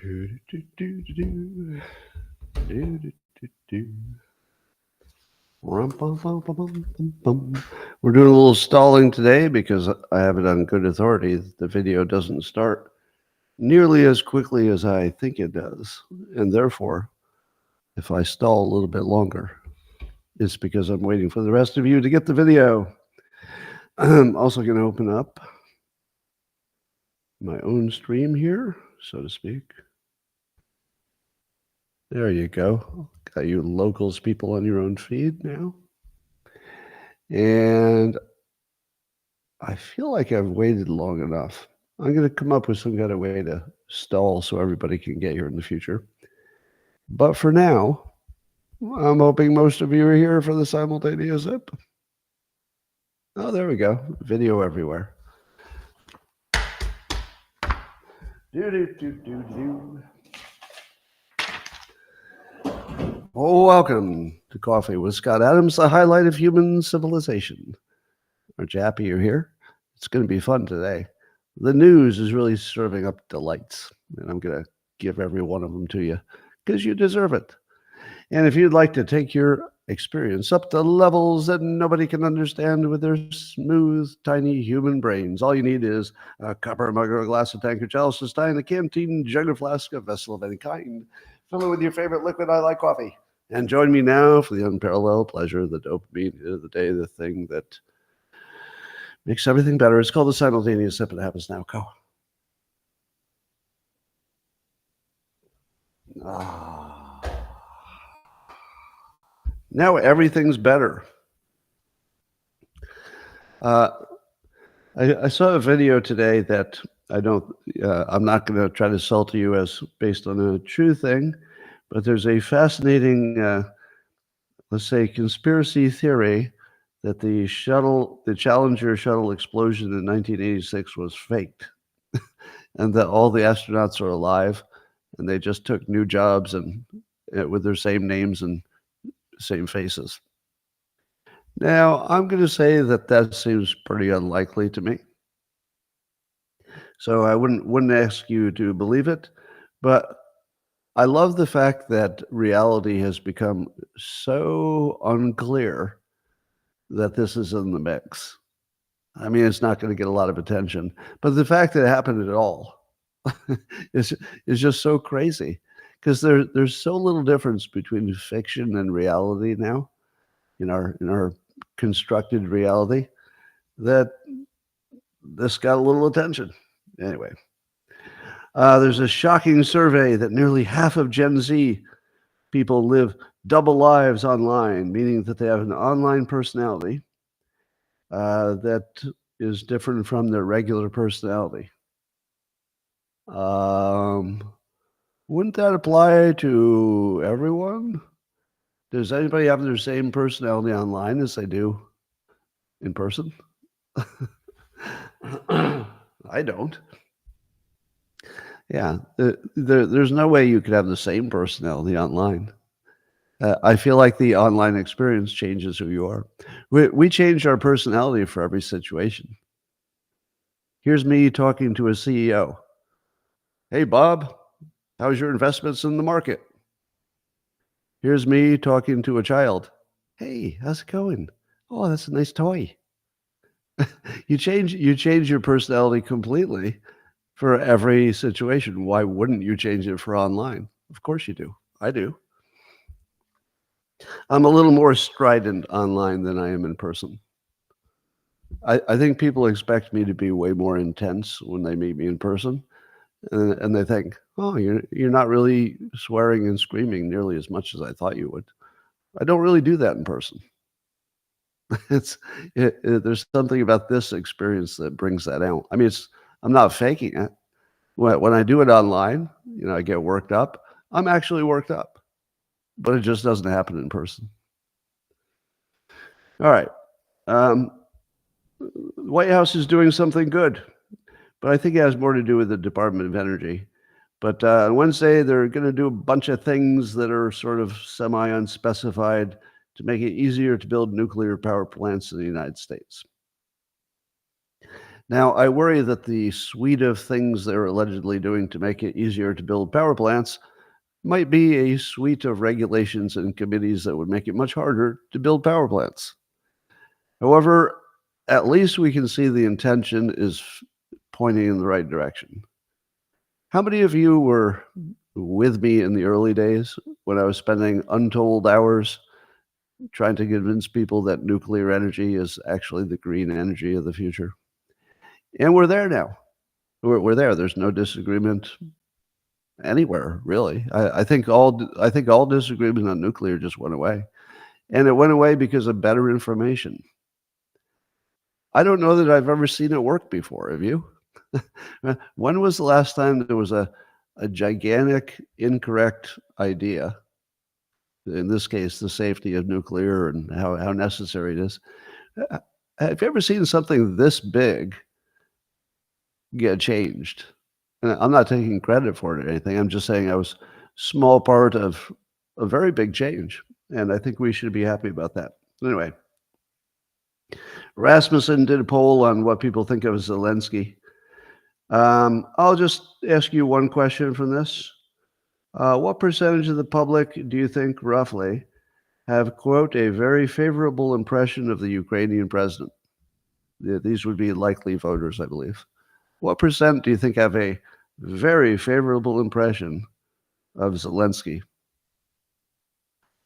We're doing a little stalling today because I have it on good authority that the video doesn't start nearly as quickly as I think it does. And therefore, if I stall a little bit longer, it's because I'm waiting for the rest of you to get the video. I'm also going to open up my own stream here, so to speak. There you go. Got you locals people on your own feed now. And I feel like I've waited long enough. I'm going to come up with some kind of way to stall so everybody can get here in the future. But for now, I'm hoping most of you are here for the simultaneous zip. Oh, there we go. Video everywhere. Oh, welcome to Coffee with Scott Adams, the highlight of human civilization. Aren't you happy you're here? It's going to be fun today. The news is really serving up delights, and I'm going to give every one of them to you because you deserve it. And if you'd like to take your experience up to levels that nobody can understand with their smooth, tiny human brains, all you need is a copper mug or a glass, a tankard, chalice, a stein, a canteen, jug or flask, a vessel of any kind. Fill it with your favorite liquid. I like coffee. And join me now for the unparalleled pleasure, the dopamine of the day, the thing that makes everything better. It's called the simultaneous sip. It happens now. Go. Now everything's better. I saw a video today that I'm not going to try to sell to you as based on a true thing, but there's a fascinating, let's say, conspiracy theory that the Challenger shuttle explosion in 1986 was faked, and that all the astronauts are alive, and they just took new jobs and with their same names and same faces. Now, I'm going to say that seems pretty unlikely to me. So I wouldn't ask you to believe it, but I love the fact that reality has become so unclear that this is in the mix. I mean, it's not going to get a lot of attention, but the fact that it happened at all is just so crazy because there's so little difference between fiction and reality now in our constructed reality that this got a little attention. Anyway, there's a shocking survey that nearly half of Gen Z people live double lives online, meaning that they have an online personality that is different from their regular personality. Wouldn't that apply to everyone? Does anybody have their same personality online as they do in person? I don't. Yeah, there's no way you could have the same personality online. I feel like the online experience changes who you are. We change our personality for every situation. Here's me talking to a CEO. Hey, Bob, how's your investments in the market? Here's me talking to a child. Hey, how's it going? Oh, that's a nice toy. You change your personality completely for every situation. Why wouldn't you change it for online? Of course you do. I do. I'm a little more strident online than I am in person. I think people expect me to be way more intense when they meet me in person. And they think, oh, you're not really swearing and screaming nearly as much as I thought you would. I don't really do that in person. There's something about this experience that brings that out. I mean, I'm not faking it. When I do it online, I get worked up. I'm actually worked up, but it just doesn't happen in person. All right. The White House is doing something good, but I think it has more to do with the Department of Energy. But on Wednesday, they're going to do a bunch of things that are sort of semi-unspecified to make it easier to build nuclear power plants in the United States. Now, I worry that the suite of things they're allegedly doing to make it easier to build power plants might be a suite of regulations and committees that would make it much harder to build power plants. However, at least we can see the intention is pointing in the right direction. How many of you were with me in the early days when I was spending untold hours trying to convince people that nuclear energy is actually the green energy of the future? And we're there now. We're there. There's no disagreement anywhere, really. I think all disagreement on nuclear just went away, and it went away because of better information. I don't know that I've ever seen it work before. Have you? When was the last time there was a gigantic incorrect idea? In this case, the safety of nuclear and how necessary it is. Have you ever seen something this big get changed? And I'm not taking credit for it or anything. I'm just saying I was small part of a very big change, and I think we should be happy about that. Anyway, Rasmussen did a poll on what people think of Zelensky. I'll just ask you one question from this. What percentage of the public do you think, roughly, have, quote, a very favorable impression of the Ukrainian president? These would be likely voters, I believe. What percent do you think have a very favorable impression of Zelensky?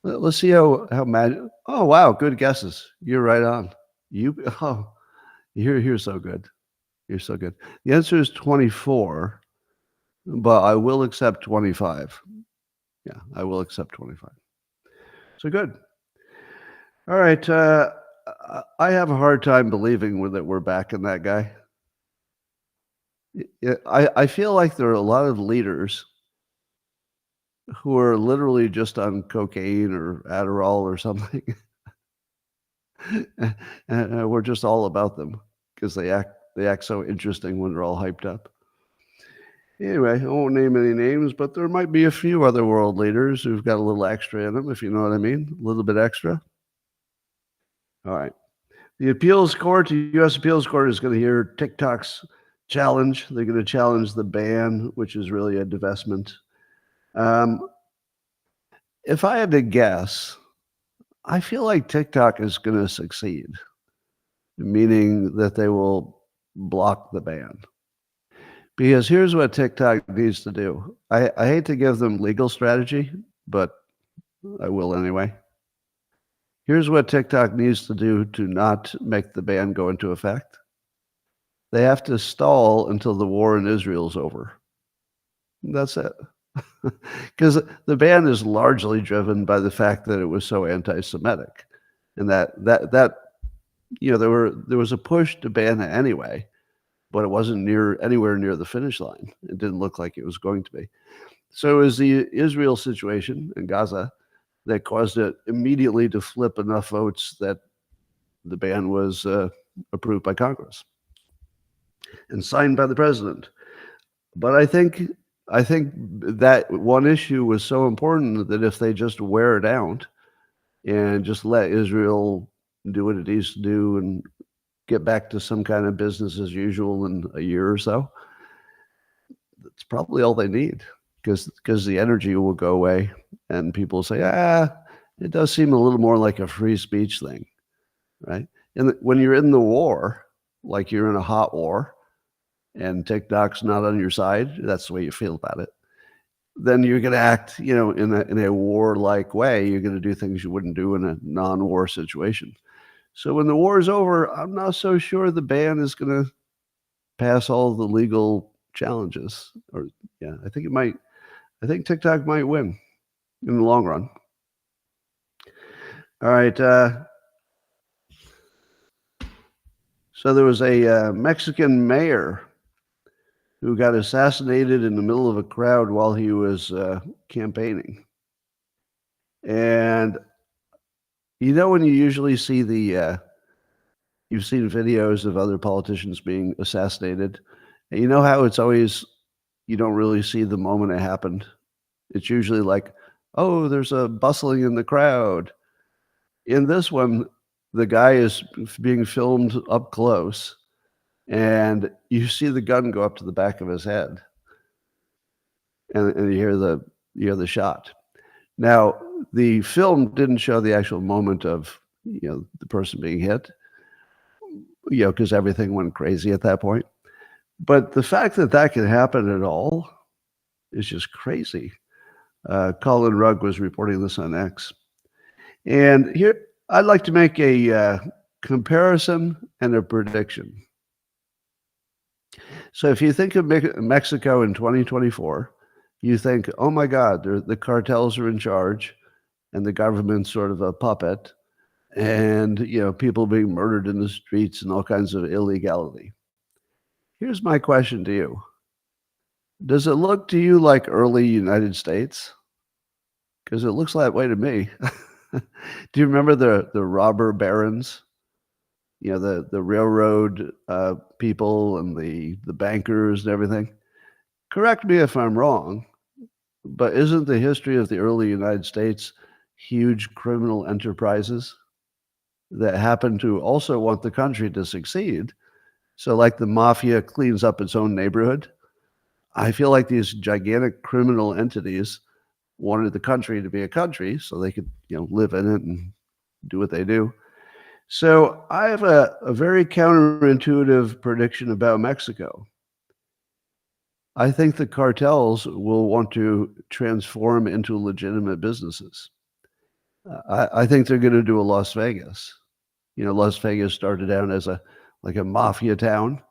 Let's see how mad. Oh, wow, good guesses. You're right on. You're so good. You're so good. The answer is 24, but I will accept 25. Yeah, I will accept 25. So good. All right. I have a hard time believing that we're backing that guy. I feel like there are a lot of leaders who are literally just on cocaine or Adderall or something. and we're just all about them because they act so interesting when they're all hyped up. Anyway, I won't name any names, but there might be a few other world leaders who've got a little extra in them, if you know what I mean, a little bit extra. All right. The appeals court, the U.S. appeals court, is going to hear TikTok's challenge. They're going to challenge the ban, which is really a divestment. If I had to guess, I feel like TikTok is going to succeed, meaning that they will block the ban. Because here's what TikTok needs to do. I hate to give them legal strategy, but I will anyway. Here's what TikTok needs to do to not make the ban go into effect. They have to stall until the war in Israel is over. That's it. Because the ban is largely driven by the fact that it was so anti-Semitic, and that there was a push to ban it anyway, but it wasn't anywhere near the finish line. It didn't look like it was going to be. So it was the Israel situation in Gaza that caused it immediately to flip enough votes that the ban was approved by Congress and signed by the president. But I think that one issue was so important that if they just wear it out and just let Israel do what it needs to do and get back to some kind of business as usual in a year or so, that's probably all they need, because the energy will go away and people will say, it does seem a little more like a free speech thing, right? And when you're in the war, like you're in a hot war, and TikTok's not on your side, that's the way you feel about it, then you're going to act, in a war-like way. You're going to do things you wouldn't do in a non-war situation. So when the war is over, I'm not so sure the ban is going to pass all the legal challenges. I think TikTok might win in the long run. All right. So there was a Mexican mayor who got assassinated in the middle of a crowd while he was campaigning. And when you usually see you've seen videos of other politicians being assassinated, and you know how it's always, you don't really see the moment it happened. It's usually like, oh, there's a bustling in the crowd. In this one, the guy is being filmed up close, and you see the gun go up to the back of his head, and you hear the shot. Now, the film didn't show the actual moment of the person being hit, because everything went crazy at that point. But the fact that that can happen at all is just crazy. Colin Rugg was reporting this on X. And here, I'd like to make a comparison and a prediction. So if you think of Mexico in 2024, you think, oh my God, the cartels are in charge and the government's sort of a puppet, and people being murdered in the streets and all kinds of illegality. Here's my question to you. Does it look to you like early United States? Because it looks that way to me. Do you remember the robber barons? The railroad people and the bankers and everything? Correct me if I'm wrong, but isn't the history of the early United States huge criminal enterprises that happen to also want the country to succeed? So like the mafia cleans up its own neighborhood, I feel like these gigantic criminal entities wanted the country to be a country so they could live in it and do what they do. So I have a very counterintuitive prediction about Mexico. I think the cartels will want to transform into legitimate businesses. I think they're going to do a Las Vegas. Las Vegas started out as a mafia town,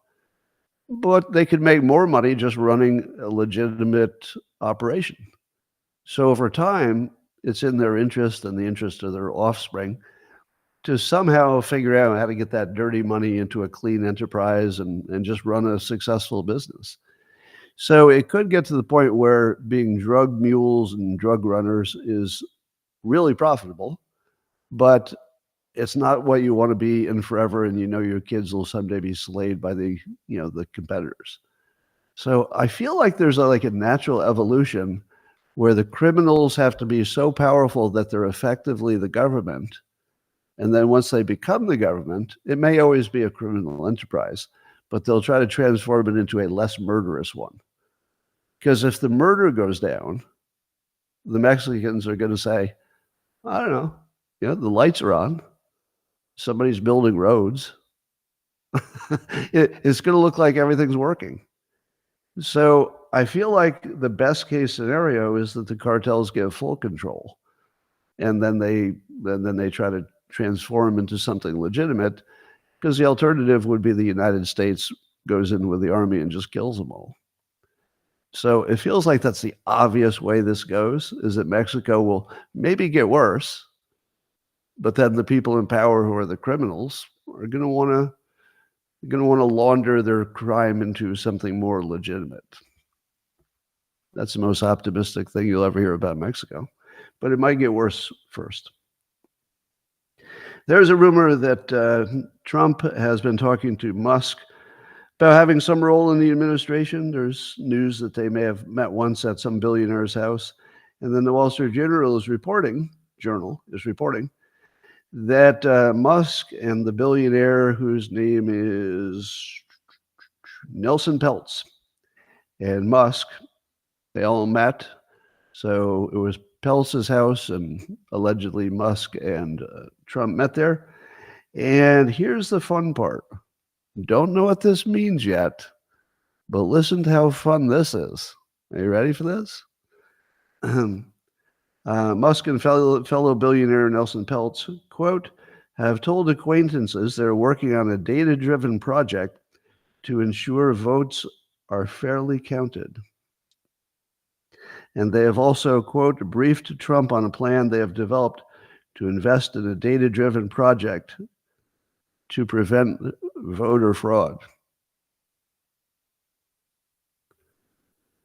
but they could make more money just running a legitimate operation. So over time, it's in their interest and the interest of their offspring to somehow figure out how to get that dirty money into a clean enterprise and just run a successful business. So it could get to the point where being drug mules and drug runners is really profitable, but it's not what you want to be in forever, and your kids will someday be slayed by the competitors. So I feel like there's a natural evolution where the criminals have to be so powerful that they're effectively the government. And then once they become the government, it may always be a criminal enterprise, but they'll try to transform it into a less murderous one. Because if the murder goes down, the Mexicans are going to say, I don't know, the lights are on. Somebody's building roads. It's going to look like everything's working. So I feel like the best case scenario is that the cartels get full control, and then they try to transform into something legitimate, because the alternative would be the United States goes in with the army and just kills them all. So it feels like that's the obvious way this goes, is that Mexico will maybe get worse, but then the people in power who are the criminals are going to want to launder their crime into something more legitimate. That's the most optimistic thing you'll ever hear about Mexico, but it might get worse first. There's a rumor that Trump has been talking to Musk about having some role in the administration. There's news that they may have met once at some billionaire's house. And then the Wall Street Journal is reporting that Musk and the billionaire, whose name is Nelson Peltz, and Musk, they all met. So it was Peltz's house, and allegedly Musk and Trump met there. And here's the fun part. Don't know what this means yet, but listen to how fun this is. Are you ready for this? Musk and fellow billionaire Nelson Peltz, quote, have told acquaintances they're working on a data-driven project to ensure votes are fairly counted. And they have also, quote, briefed Trump on a plan they have developed to invest in a data-driven project to prevent voter fraud.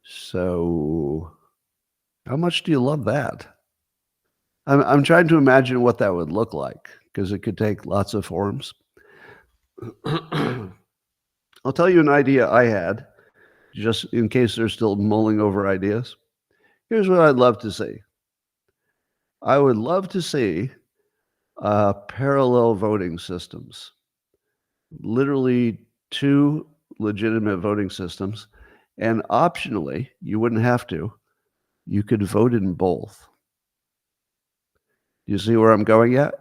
So how much do you love that? I'm trying to imagine what that would look like, because it could take lots of forms. I'll tell you an idea I had, just in case they're still mulling over ideas. Here's what I'd love to see. I would love to see parallel voting systems. Literally two legitimate voting systems, and optionally, you wouldn't have to, you could vote in both. You see where I'm going at?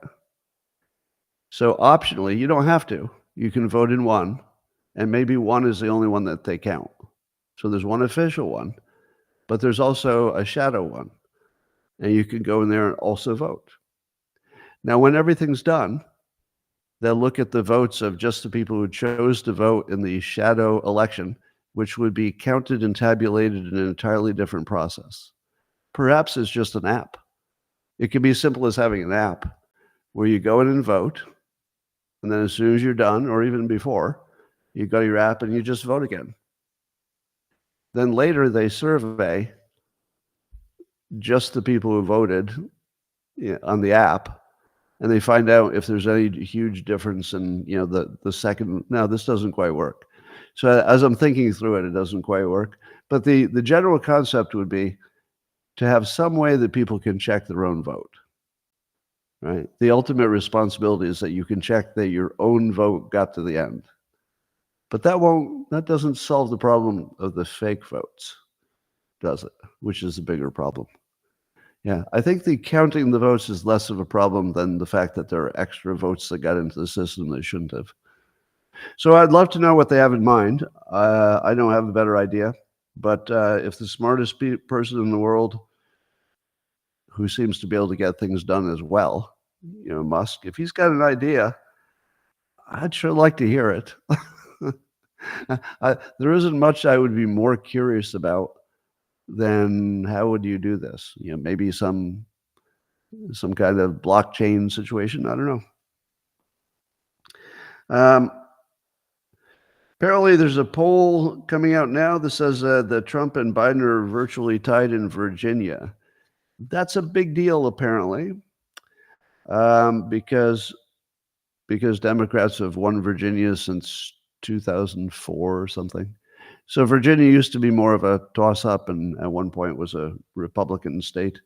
So optionally, you don't have to. You can vote in one, and maybe one is the only one that they count. So there's one official one, but there's also a shadow one, and you can go in there and also vote. Now, when everything's done, they'll look at the votes of just the people who chose to vote in the shadow election, which would be counted and tabulated in an entirely different process. Perhaps it's just an app. It could be as simple as having an app where you go in and vote, and then as soon as you're done, or even before, you go to your app and you just vote again. Then later they survey just the people who voted on the app, and they find out if there's any huge difference in the second. No, this doesn't quite work. So as I'm thinking through it, it doesn't quite work. But the general concept would be to have some way that people can check their own vote. Right? The ultimate responsibility is that you can check that your own vote got to the end. But that doesn't solve the problem of the fake votes, does it? Which is the bigger problem. Yeah, I think the counting the votes is less of a problem than the fact that there are extra votes that got into the system that shouldn't have. So I'd love to know what they have in mind. I don't have a better idea, but if the smartest person in the world who seems to be able to get things done as well, Musk, if he's got an idea, I'd sure like to hear it. There isn't much I would be more curious about than how would you do this? Maybe some kind of blockchain situation. I don't know. Apparently, there's a poll coming out now that says that Trump and Biden are virtually tied in Virginia. That's a big deal, apparently, because Democrats have won Virginia since 2004 or something. So Virginia used to be more of a toss-up, and at one point was a Republican state.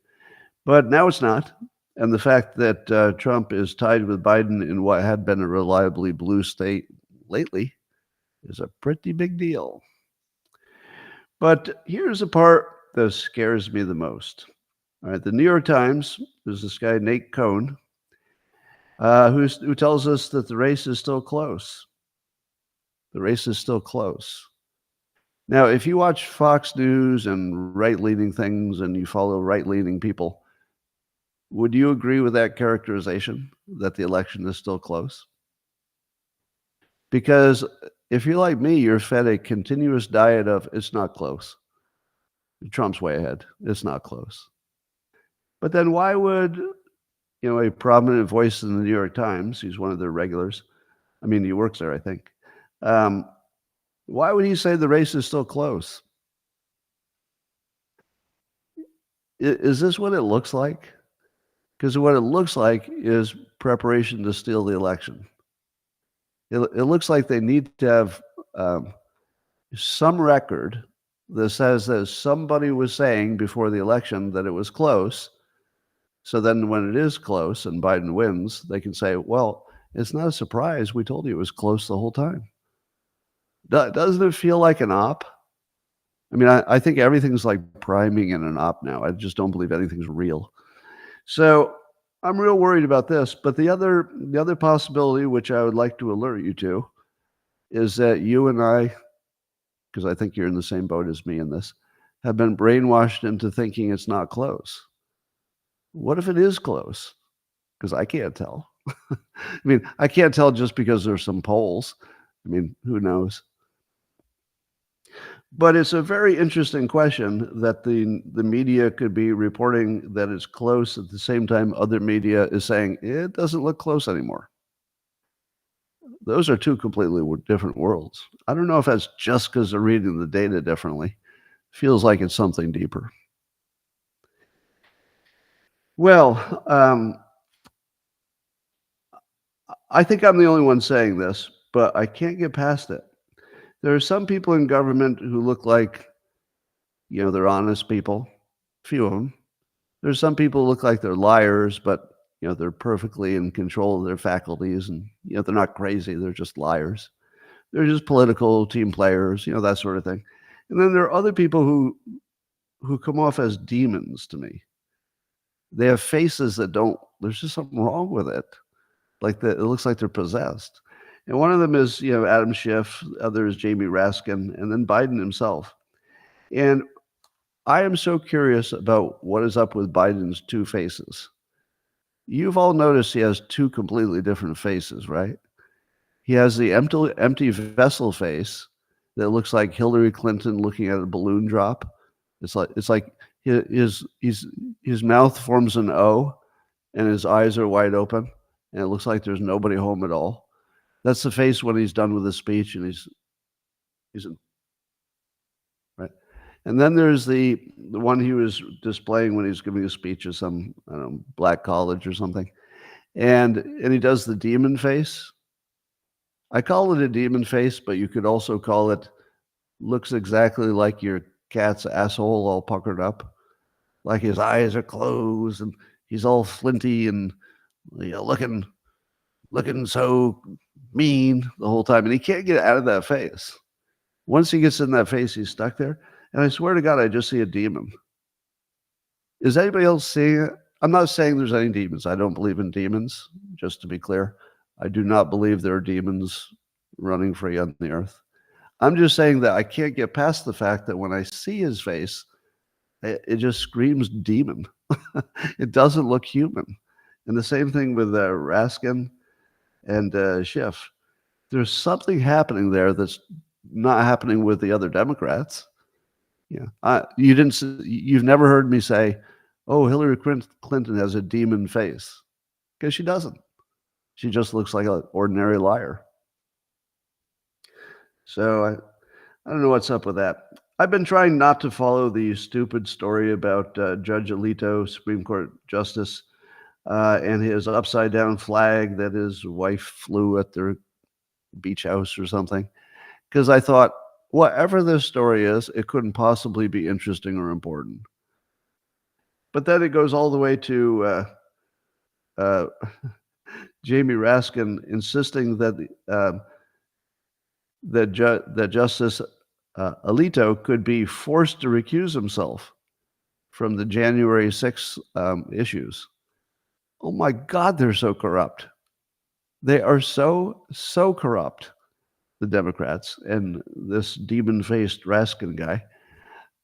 But now it's not. And the fact that Trump is tied with Biden in what had been a reliably blue state lately is a pretty big deal. But here's the part that scares me the most. All right, the New York Times, there's this guy, Nate Cohn, who tells us that the race is still close. The race is still close. Now, if you watch Fox News and right-leaning things and you follow right-leaning people, would you agree with that characterization, that the election is still close? Because if you're like me, you're fed a continuous diet of, it's not close. Trump's way ahead. It's not close. But then why would, a prominent voice in the New York Times, he's one of their regulars, he works there, I think. Why would he say the race is still close? Is this what it looks like? Because what it looks like is preparation to steal the election. It looks like they need to have some record that says that somebody was saying before the election that it was close. So then when it is close and Biden wins, they can say, well, it's not a surprise. We told you it was close the whole time. Doesn't it feel like an op? I think everything's like priming in an op now. I just don't believe anything's real. So I'm real worried about this. But the other possibility, which I would like to alert you to, is that you and I, because I think you're in the same boat as me in this, have been brainwashed into thinking it's not close. What if it is close? Because I can't tell. I can't tell just because there's some polls. Who knows? But it's a very interesting question that the media could be reporting that it's close at the same time other media is saying it doesn't look close anymore. Those are two completely different worlds. I don't know if that's just because they're reading the data differently. Feels like it's something deeper. Well, I think I'm the only one saying this, but I can't get past it. There are some people in government who look like, they're honest people. Few of them. There's some people who look like they're liars, but, they're perfectly in control of their faculties and, they're not crazy. They're just liars. They're just political team players, that sort of thing. And then there are other people who come off as demons to me. They have faces that don't. There's just something wrong with it. It looks like they're possessed. And one of them is Adam Schiff. The other is Jamie Raskin, and then Biden himself. And I am so curious about what is up with Biden's two faces. You've all noticed he has two completely different faces, right? He has the empty vessel face that looks like Hillary Clinton looking at a balloon drop. It's like his mouth forms an O, and his eyes are wide open, and it looks like there's nobody home at all. That's the face when he's done with his speech, and he's in, right. And then there's the one he was displaying when he was giving a speech at some black college or something, and he does the demon face. I call it a demon face, but you could also call it looks exactly like your cat's asshole all puckered up, like his eyes are closed and he's all flinty and looking so mean the whole time, and he can't get out of that face. Once he gets in that face, he's stuck there. And I swear to God, I just see a demon. Is anybody else seeing it? I'm not saying there's any demons. I don't believe in demons, just to be clear. I do not believe there are demons running free on the earth. I'm just saying that I can't get past the fact that when I see his face, it just screams demon. It doesn't look human. And the same thing with Raskin and Schiff. There's something happening there that's not happening with the other Democrats. You've never heard me say, "Oh, Hillary Clinton has a demon face," because she doesn't. She just looks like an ordinary liar. So I don't know what's up with that. I've been trying not to follow the stupid story about Judge Alito, Supreme Court Justice, and his upside-down flag that his wife flew at their beach house or something, because I thought, whatever this story is, it couldn't possibly be interesting or important. But then it goes all the way to Jamie Raskin insisting that that Justice Alito could be forced to recuse himself from the January 6th issues. Oh my God, they're so corrupt. They are so corrupt, the Democrats and this demon-faced Raskin guy.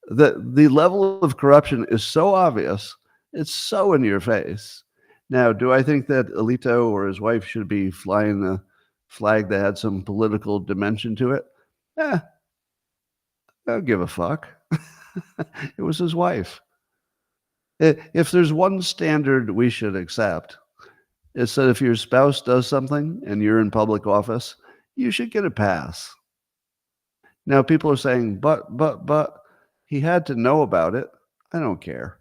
The level of corruption is so obvious. It's so in your face. Now, do I think that Alito or his wife should be flying a flag that had some political dimension to it? I don't give a fuck. It was his wife. If there's one standard we should accept, it's that if your spouse does something and you're in public office, you should get a pass. Now, people are saying, but he had to know about it. I don't care.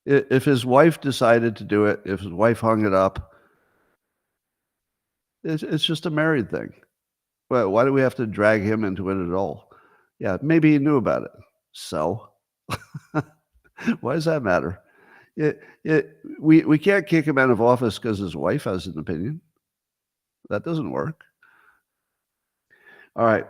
If his wife decided to do it, if his wife hung it up, it's just a married thing. Well, why do we have to drag him into it at all? Yeah, maybe he knew about it. So why does that matter? We can't kick him out of office because his wife has an opinion. That doesn't work. All right.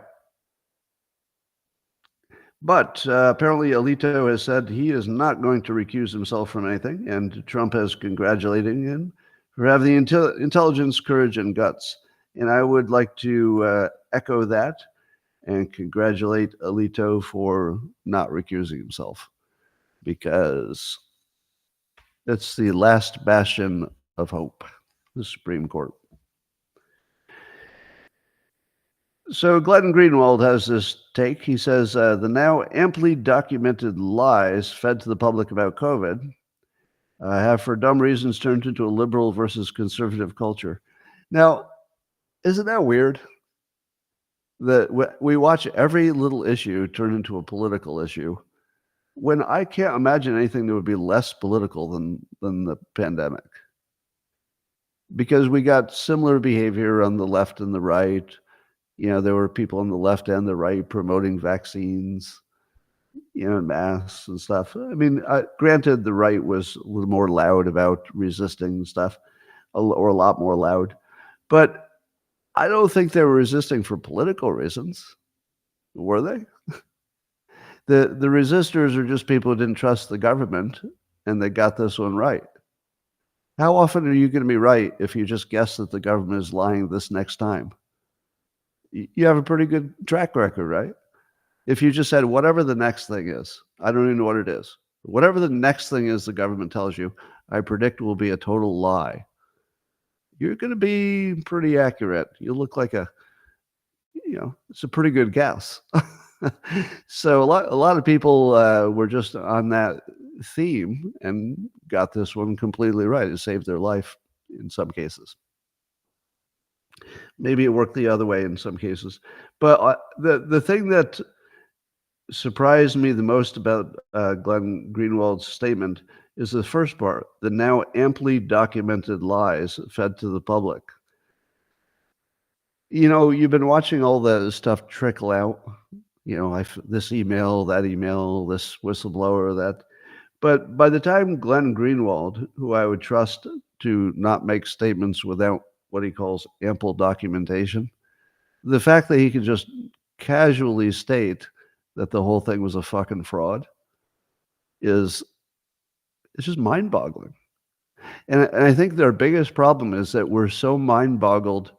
But apparently Alito has said he is not going to recuse himself from anything, and Trump has congratulated him for having the intelligence, courage, and guts. And I would like to echo that and congratulate Alito for not recusing himself, because it's the last bastion of hope, the Supreme Court. So Glenn Greenwald has this take. He says, the now amply documented lies fed to the public about COVID have for dumb reasons turned into a liberal versus conservative culture. Now, isn't that weird? That we watch every little issue turn into a political issue, when I can't imagine anything that would be less political than the pandemic. Because we got similar behavior on the left and the right. There were people on the left and the right promoting vaccines, masks and stuff. I mean, granted, the right was more loud about resisting stuff, or a lot more loud. But I don't think they were resisting for political reasons, were they? The resistors are just people who didn't trust the government, and they got this one right. How often are you going to be right if you just guess that the government is lying this next time? You have a pretty good track record, right? If you just said whatever the next thing is, I don't even know what it is. Whatever the next thing is the government tells you, I predict will be a total lie. You're going to be pretty accurate. You look like it's a pretty good guess. So a lot of people were just on that theme and got this one completely right. It saved their life in some cases. Maybe it worked the other way in some cases. But the thing that surprised me the most about Glenn Greenwald's statement is the first part, the now amply documented lies fed to the public. You've been watching all the stuff trickle out, this email, that email, this whistleblower, that. But by the time Glenn Greenwald, who I would trust to not make statements without what he calls ample documentation, the fact that he could just casually state that the whole thing was a fucking fraud it's just mind-boggling. And I think their biggest problem is that we're so mind-boggled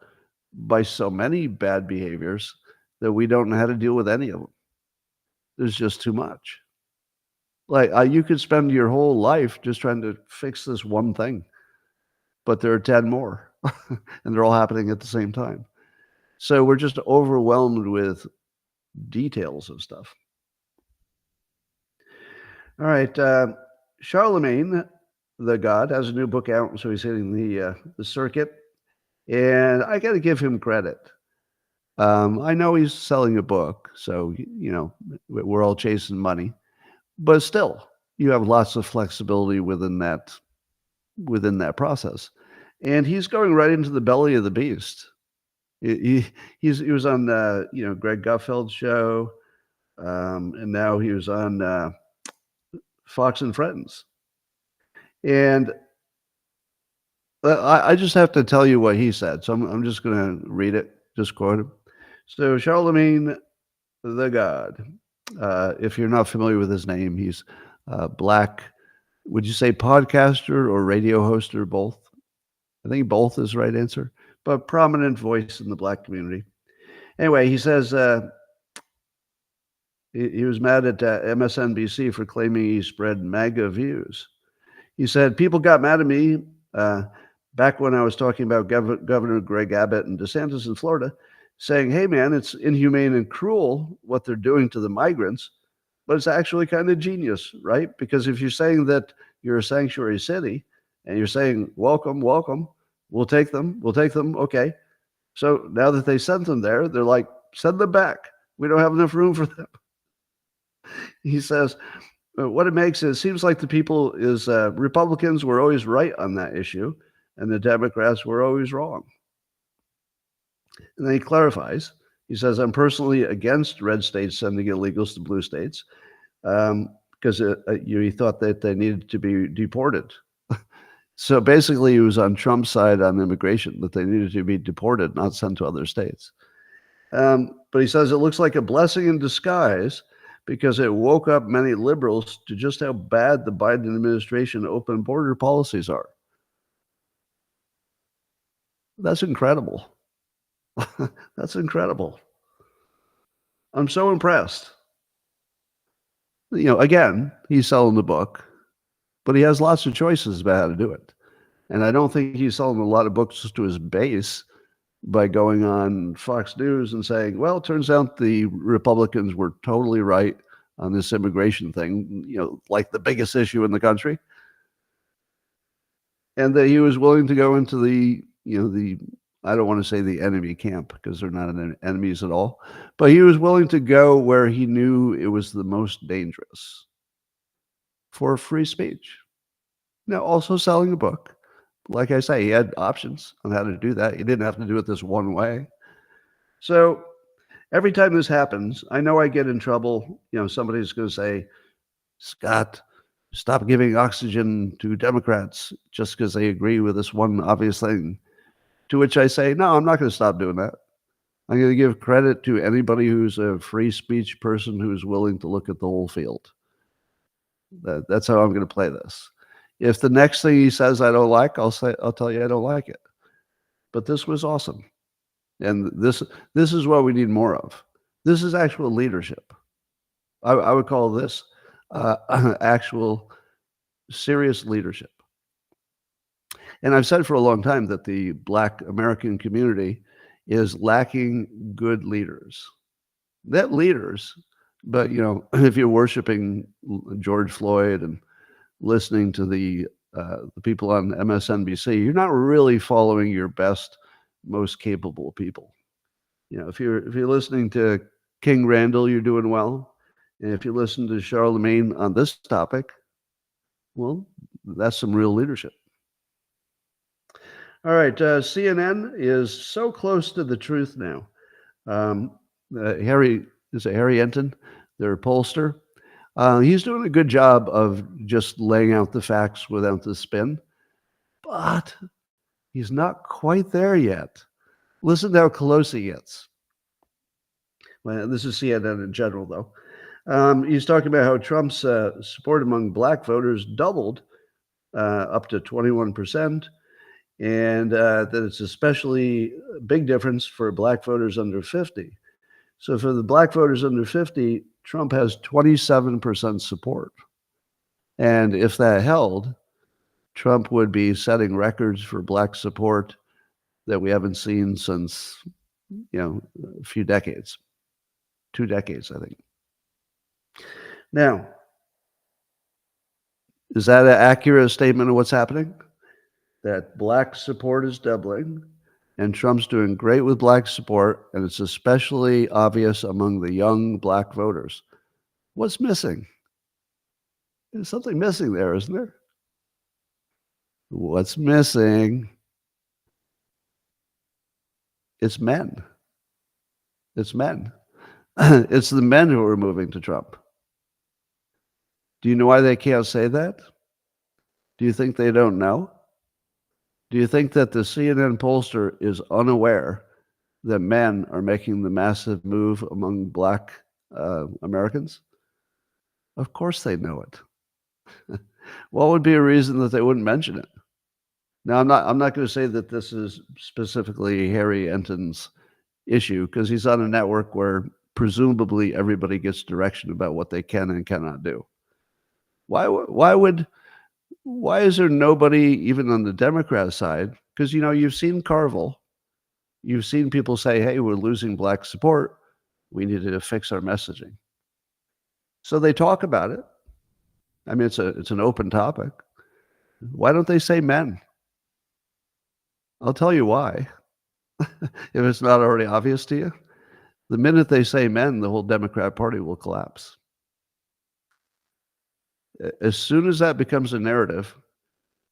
by so many bad behaviors that we don't know how to deal with any of them. There's just too much. Like you could spend your whole life just trying to fix this one thing, but there are 10 more, and they're all happening at the same time. So we're just overwhelmed with details of stuff. All right, Charlamagne the God has a new book out, so he's hitting the circuit, and I got to give him credit. I know he's selling a book, so we're all chasing money, but still, you have lots of flexibility within that process, and he's going right into the belly of the beast. He was on Greg Gutfeld's show, and now he was on Fox and Friends, and I just have to tell you what he said. So I'm just going to read it, just quote him. So Charlamagne the God, if you're not familiar with his name, he's black. Would you say podcaster or radio host or both? I think both is the right answer, but prominent voice in the black community. Anyway, he says he was mad at MSNBC for claiming he spread MAGA views. He said, people got mad at me back when I was talking about Governor Greg Abbott and DeSantis in Florida, saying, hey, man, it's inhumane and cruel what they're doing to the migrants, but it's actually kind of genius, right? Because if you're saying that you're a sanctuary city and you're saying, welcome, we'll take them, okay. So now that they sent them there, they're like, send them back. We don't have enough room for them. He says, what it makes is, it seems like the people is Republicans were always right on that issue, and the Democrats were always wrong. And then he clarifies. He says, I'm personally against red states sending illegals to blue states because he thought that they needed to be deported. So basically, he was on Trump's side on immigration, that they needed to be deported, not sent to other states. But he says it looks like a blessing in disguise because it woke up many liberals to just how bad the Biden administration open border policies are. That's incredible. That's incredible. I'm so impressed. Again, he's selling the book, but he has lots of choices about how to do it. And I don't think he's selling a lot of books to his base by going on Fox News and saying, well, it turns out the Republicans were totally right on this immigration thing, like the biggest issue in the country. And that he was willing to go into the I don't want to say the enemy camp because they're not enemies at all, but he was willing to go where he knew it was the most dangerous for free speech. Now, also selling a book. Like I say, he had options on how to do that. He didn't have to do it this one way. So every time this happens, I know I get in trouble. Somebody's going to say, Scott, stop giving oxygen to Democrats just because they agree with this one obvious thing. To which I say, no, I'm not going to stop doing that. I'm going to give credit to anybody who's a free speech person who's willing to look at the whole field. That's how I'm going to play this. If the next thing he says I don't like, I'll tell you I don't like it. But this was awesome. And this is what we need more of. This is actual leadership. I would call this actual serious leadership. And I've said for a long time that the Black American community is lacking good leaders. Not leaders, but if you're worshiping George Floyd and listening to the people on MSNBC, you're not really following your best, most capable people. If you're listening to King Randall, you're doing well. And if you listen to Charlamagne on this topic, well, that's some real leadership. All right, CNN is so close to the truth now. Harry Enton, their pollster, he's doing a good job of just laying out the facts without the spin, but he's not quite there yet. Listen to how close he gets. Well, this is CNN in general, though. He's talking about how Trump's support among Black voters doubled up to 21%, and that it's especially a big difference for Black voters under 50. So for the Black voters under 50, Trump has 27% support. And if that held, Trump would be setting records for Black support that we haven't seen since, a few decades. 2 decades, I think. Now, is that an accurate statement of what's happening? That Black support is doubling, and Trump's doing great with Black support, and it's especially obvious among the young Black voters. What's missing? There's something missing there, isn't there? What's missing? It's men. It's men. It's the men who are moving to Trump. Do you know why they can't say that? Do you think they don't know? Do you think that the CNN pollster is unaware that men are making the massive move among Black Americans? Of course they know it. What would be a reason that they wouldn't mention it? Now, I'm not going to say that this is specifically Harry Enton's issue, because he's on a network where presumably everybody gets direction about what they can and cannot do. Why is there nobody even on the Democrat side? Because, you've seen Carville. You've seen people say, hey, we're losing Black support. We need to fix our messaging. So they talk about it. I mean, it's an open topic. Why don't they say men? I'll tell you why. If it's not already obvious to you. The minute they say men, the whole Democrat Party will collapse. As soon as that becomes a narrative,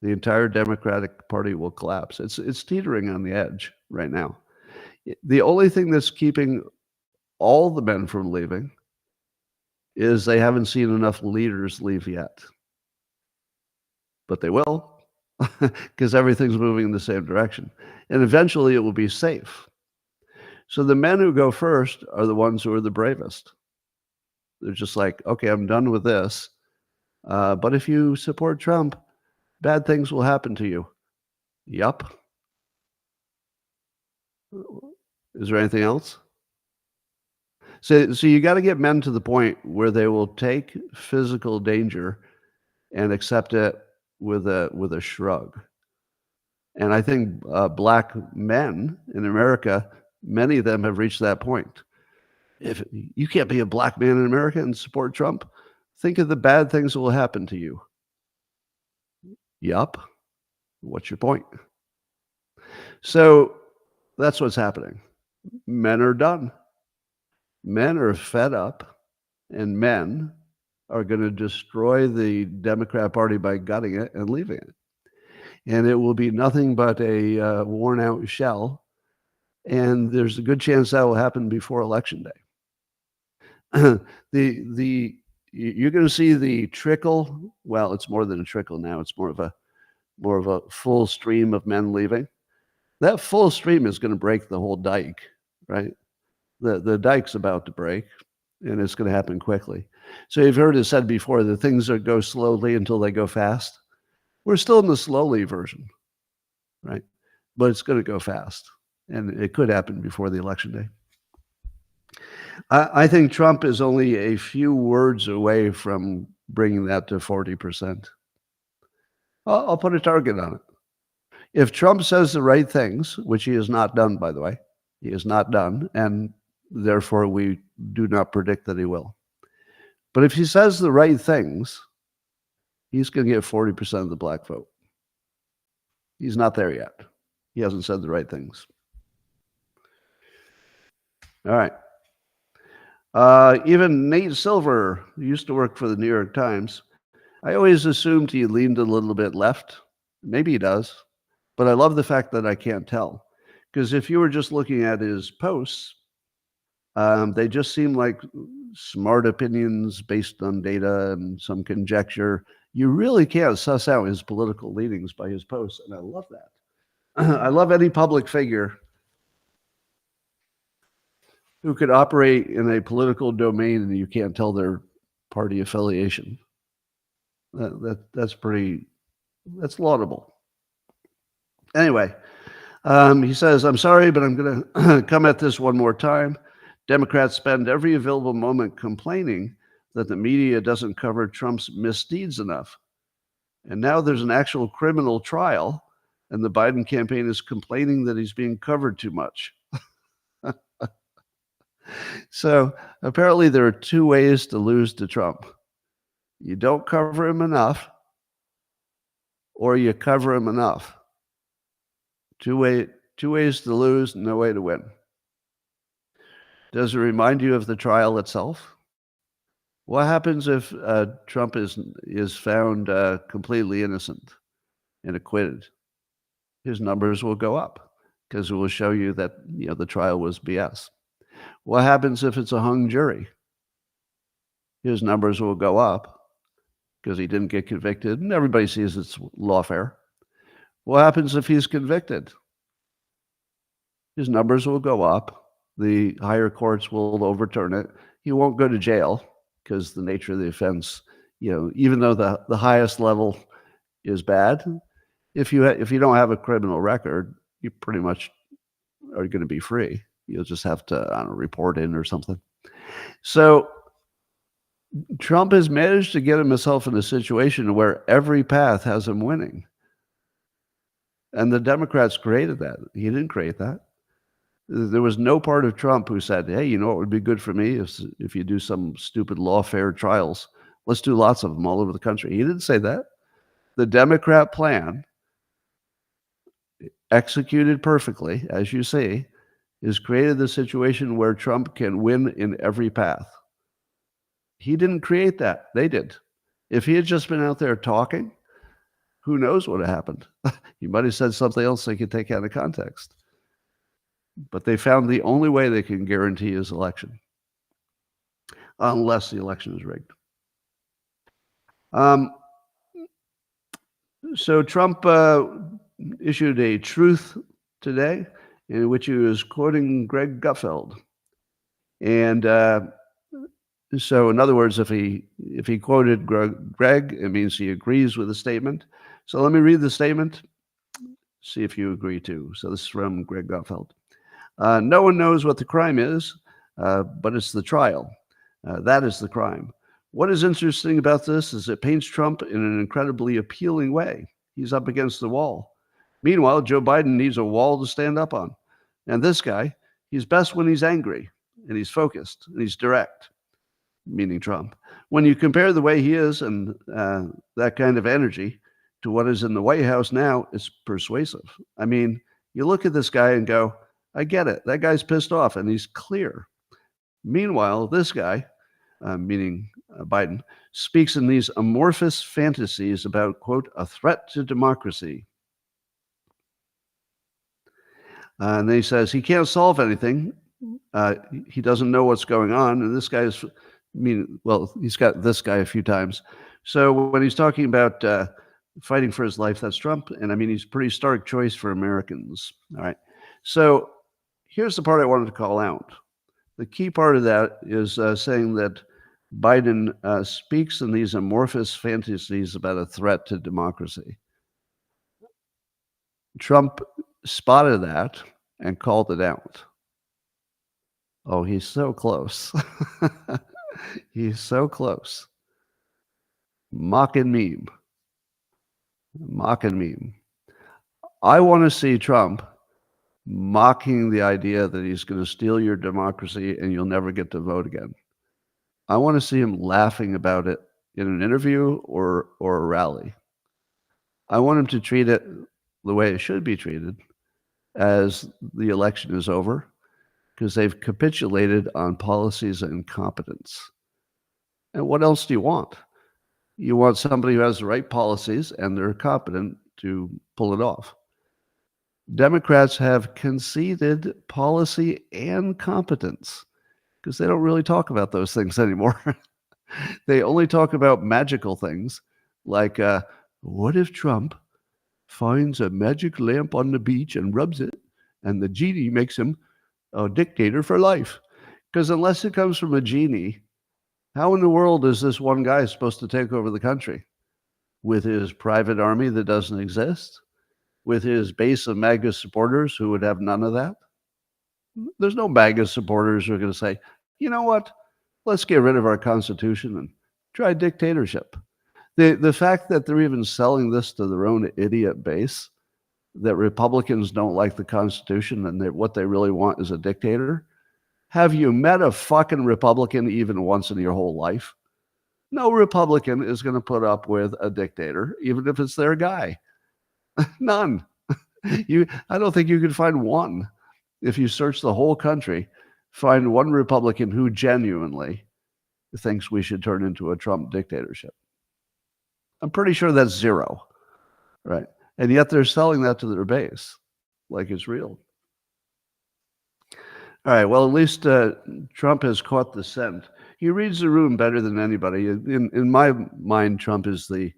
the entire Democratic Party will collapse. It's teetering on the edge right now. The only thing that's keeping all the men from leaving is they haven't seen enough leaders leave yet. But they will, because everything's moving in the same direction. And eventually it will be safe. So the men who go first are the ones who are the bravest. They're just like, okay, I'm done with this. But if you support Trump, bad things will happen to you. Yup. Is there anything else? So you got to get men to the point where they will take physical danger and accept it with a shrug. And I think Black men in America, many of them have reached that point. If you can't be a Black man in America and support Trump, think of the bad things that will happen to you. Yup. What's your point? So that's what's happening. Men are done. Men are fed up, and men are going to destroy the Democrat Party by gutting it and leaving it. And it will be nothing but a worn-out shell, and there's a good chance that will happen before Election Day. You're going to see the trickle. Well, it's more than a trickle now. It's more of a full stream of men leaving. That full stream is going to break the whole dike, right? The dike's about to break, and it's going to happen quickly. So you've heard it said before that things go slowly until they go fast. We're still in the slowly version, right? But it's going to go fast, and it could happen before the election day. I think Trump is only a few words away from bringing that to 40%. I'll put a target on it. If Trump says the right things, which he has not done, by the way, he has not done, and therefore we do not predict that he will. But if he says the right things, he's going to get 40% of the black vote. He's not there yet. He hasn't said the right things. All right. Even Nate Silver, who used to work for the New York Times, I always assumed he leaned a little bit left. Maybe he does, but I love the fact that I can't tell. Because if you were just looking at his posts, they just seem like smart opinions based on data and some conjecture. You really can't suss out his political leanings by his posts, and I love that. I love any public figure who could operate in a political domain and you can't tell their party affiliation. That's laudable. Anyway, he says, I'm sorry, but I'm going to come at this one more time. Democrats spend every available moment complaining that the media doesn't cover Trump's misdeeds enough. And now there's an actual criminal trial, and the Biden campaign is complaining that he's being covered too much. So apparently there are two ways to lose to Trump. You don't cover him enough, or you cover him enough. Two ways to lose, no way to win. Does it remind you of the trial itself? What happens if Trump is found completely innocent and acquitted? His numbers will go up because it will show you that the trial was BS. What happens if it's a hung jury? His numbers will go up because he didn't get convicted, and everybody sees it's lawfare. What happens if he's convicted? His numbers will go up. The higher courts will overturn it. He won't go to jail because the nature of the offense, even though the highest level is bad, if you don't have a criminal record, you pretty much are going to be free. You'll just have to, report in or something. So Trump has managed to get himself in a situation where every path has him winning. And the Democrats created that. He didn't create that. There was no part of Trump who said, hey, you know what would be good for me if you do some stupid lawfare trials? Let's do lots of them all over the country. He didn't say that. The Democrat plan, executed perfectly, as you see, has created the situation where Trump can win in every path. He didn't create that. They did. If he had just been out there talking, who knows what happened? He might have said something else they could take out of context. But they found the only way they can guarantee his election, unless the election is rigged. So Trump issued a truth today in which he was quoting Greg Gutfeld. And so in other words, if he quoted Greg, it means he agrees with the statement. So let me read the statement, see if you agree too. So this is from Greg Gutfeld. No one knows what the crime is, but it's the trial. That is the crime. What is interesting about this is it paints Trump in an incredibly appealing way. He's up against the wall. Meanwhile, Joe Biden needs a wall to stand up on. And this guy, he's best when he's angry, and he's focused, and he's direct, meaning Trump. When you compare the way he is and that kind of energy to what is in the White House now, it's persuasive. I mean, you look at this guy and go, I get it. That guy's pissed off, and he's clear. Meanwhile, this guy, meaning Biden, speaks in these amorphous fantasies about, quote, a threat to democracy. And then he says he can't solve anything. He doesn't know what's going on. And this guy's, he's got this guy a few times. So when he's talking about fighting for his life. That's Trump. And I mean, he's a pretty stark choice for Americans. All right. So here's the part I wanted to call out. The key part of that is saying that Biden speaks in these amorphous fantasies about a threat to democracy. Trump spotted that and called it out. Oh, he's so close. He's so close. Mock and meme. Mock and meme. I want to see Trump mocking the idea that he's going to steal your democracy and you'll never get to vote again. I want to see him laughing about it in an interview or a rally. I want him to treat it the way it should be treated, as the election is over, because they've capitulated on policies of incompetence. And what else do you want? You want somebody who has the right policies and they're competent to pull it off. Democrats have conceded policy and competence because they don't really talk about those things anymore. They only talk about magical things like, what if Trump finds a magic lamp on the beach and rubs it, and the genie makes him a dictator for life? Because unless it comes from a genie, how in the world is this one guy supposed to take over the country? With his private army that doesn't exist? With his base of MAGA supporters who would have none of that? There's no MAGA supporters who are going to say, you know what, let's get rid of our Constitution and try dictatorship. The fact that they're even selling this to their own idiot base, that Republicans don't like the Constitution and that what they really want is a dictator. Have you met a fucking Republican even once in your whole life? No Republican is going to put up with a dictator, even if it's their guy. None. I don't think you could find one. If you search the whole country, find one Republican who genuinely thinks we should turn into a Trump dictatorship. I'm pretty sure that's zero, right? And yet they're selling that to their base like it's real. All right, well, at least Trump has caught the scent. He reads the room better than anybody. In my mind, Trump is the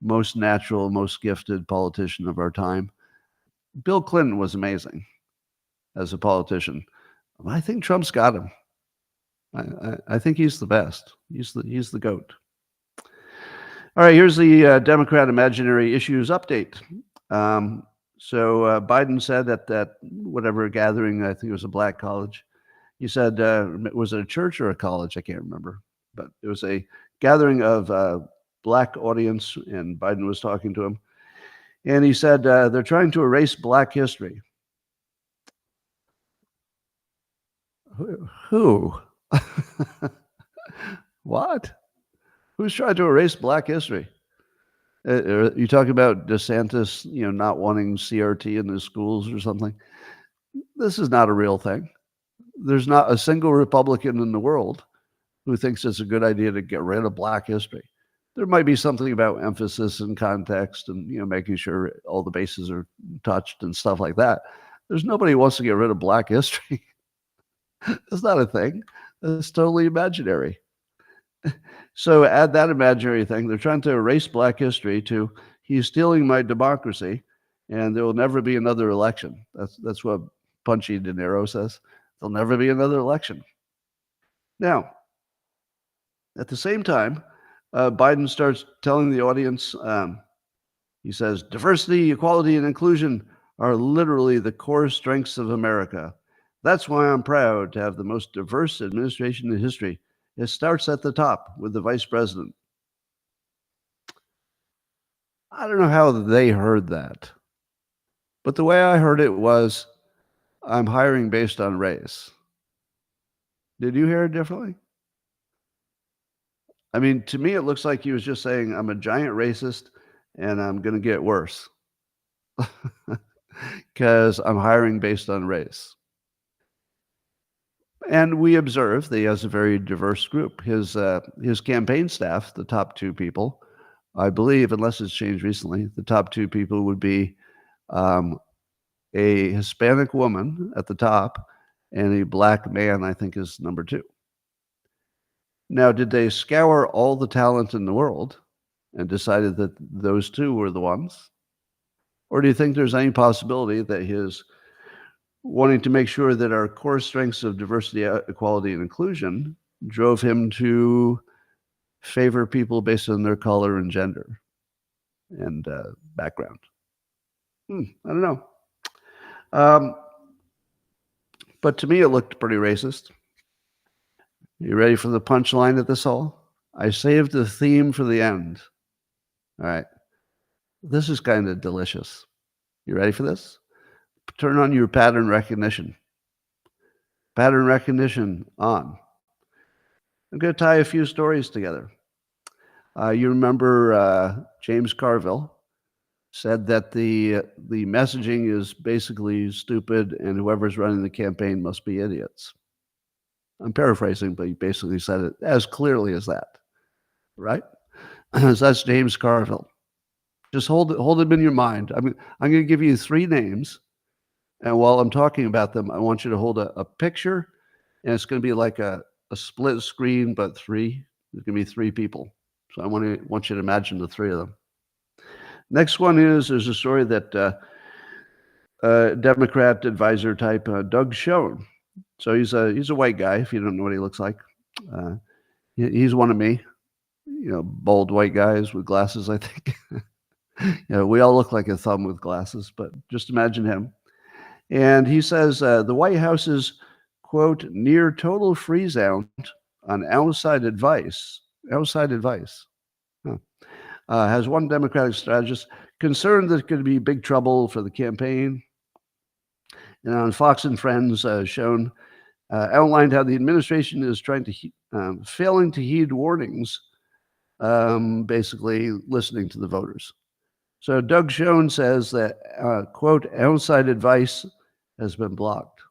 most natural, most gifted politician of our time. Bill Clinton was amazing as a politician. I think Trump's got him. I think he's the best. He's the GOAT. All right, here's the Democrat imaginary issues update. So Biden said at that whatever gathering, I think it was a black college. He said, was it a church or a college? I can't remember, but it was a gathering of black audience, and Biden was talking to him. And he said, they're trying to erase black history. Who? What? Who's trying to erase black history? You talk about DeSantis, not wanting CRT in his schools or something. This is not a real thing. There's not a single Republican in the world who thinks it's a good idea to get rid of black history. There might be something about emphasis and context and making sure all the bases are touched and stuff like that. There's nobody who wants to get rid of black history. That's not a thing. It's totally imaginary. So add that imaginary thing. They're trying to erase black history to he's stealing my democracy, and there will never be another election. That's what Punchy De Niro says. There'll never be another election. Now, at the same time, Biden starts telling the audience, he says, diversity, equality, and inclusion are literally the core strengths of America. That's why I'm proud to have the most diverse administration in history. It starts at the top with the vice president. I don't know how they heard that, but the way I heard it was, I'm hiring based on race. Did you hear it differently? I mean, to me, it looks like he was just saying, I'm a giant racist and I'm going to get worse because I'm hiring based on race. And we observe that he has a very diverse group. His campaign staff, the top two people, I believe, unless it's changed recently, the top two people would be a Hispanic woman at the top and a black man, I think, is number two. Now, did they scour all the talent in the world? and decided that those two were the ones? Or do you think there's any possibility that his wanting to make sure that our core strengths of diversity, equality, and inclusion drove him to favor people based on their color and gender and background? I don't know. But to me, it looked pretty racist. You ready for the punchline of this all? I saved the theme for the end. All right. This is kind of delicious. You ready for this? Turn on your pattern recognition. Pattern recognition on. I'm going to tie a few stories together. You remember James Carville said that the messaging is basically stupid and whoever's running the campaign must be idiots. I'm paraphrasing, but he basically said it as clearly as that, right? So that's James Carville. Just hold him in your mind. I'm going to give you 3 names, and while I'm talking about them, I want you to hold a picture, and it's going to be like a split screen, but 3. There's going to be 3 people. So I want you to imagine the 3 of them. Next one is there's a story that Democrat advisor type Doug Schoen. So he's a white guy. If you don't know what he looks like, he's one of me. Bald white guys with glasses. I think. We all look like a thumb with glasses, but just imagine him. And he says the White House is, quote, near total freeze out on outside advice. Outside advice. Has one Democratic strategist concerned that it could be big trouble for the campaign. And on Fox and Friends, Schoen outlined how the administration is failing to heed warnings, basically listening to the voters. So Doug Schoen says that, quote, outside advice has been blocked.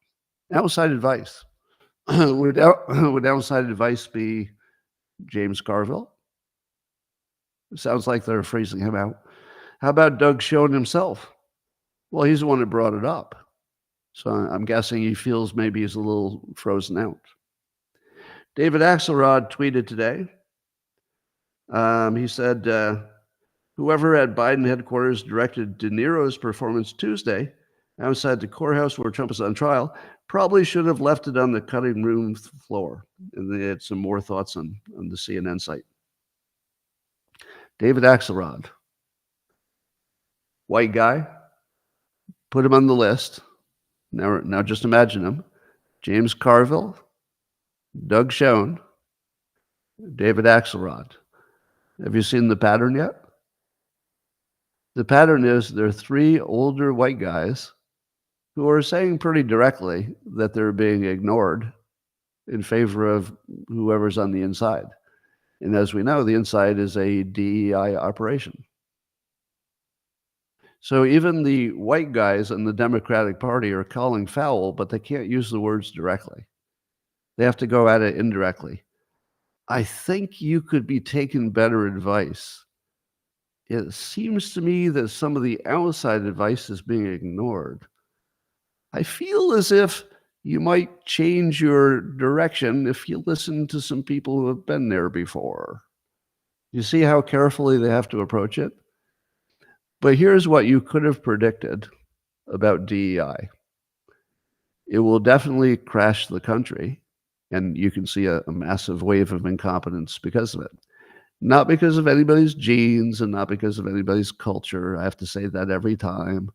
Outside advice. Would outside advice be James Carville? It sounds like they're freezing him out. How about Doug Schoen himself? Well, he's the one that brought it up. So I'm guessing he feels maybe he's a little frozen out. David Axelrod tweeted today. He said, whoever at Biden headquarters directed De Niro's performance Tuesday outside the courthouse where Trump is on trial probably should have left it on the cutting room floor. And they had some more thoughts on the CNN site. David Axelrod, white guy, put him on the list. Now just imagine him. James Carville, Doug Schoen, David Axelrod. Have you seen the pattern yet? The pattern is there are 3 older white guys who are saying pretty directly that they're being ignored in favor of whoever's on the inside. And as we know, the inside is a DEI operation. So even the white guys in the Democratic Party are calling foul, but they can't use the words directly. They have to go at it indirectly. I think you could be taking better advice. It seems to me that some of the outside advice is being ignored. I feel as if you might change your direction if you listen to some people who have been there before. You see how carefully they have to approach it? But here's what you could have predicted about DEI. It will definitely crash the country, and you can see a massive wave of incompetence because of it. Not because of anybody's genes and not because of anybody's culture. I have to say that every time.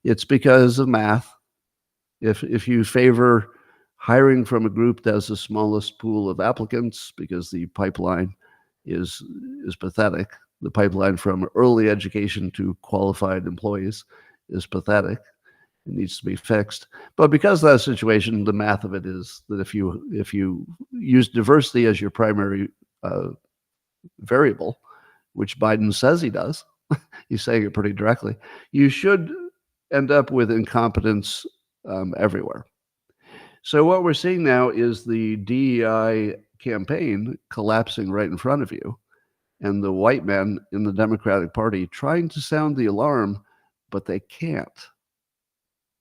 It's because of math. If you favor hiring from a group that has the smallest pool of applicants because the pipeline is pathetic, the pipeline from early education to qualified employees is pathetic. It needs to be fixed. But because of that situation, the math of it is that if you use diversity as your primary variable, which Biden says he does, he's saying it pretty directly, you should end up with incompetence everywhere. So what we're seeing now is the DEI campaign collapsing right in front of you, and the white men in the Democratic Party trying to sound the alarm, but they can't.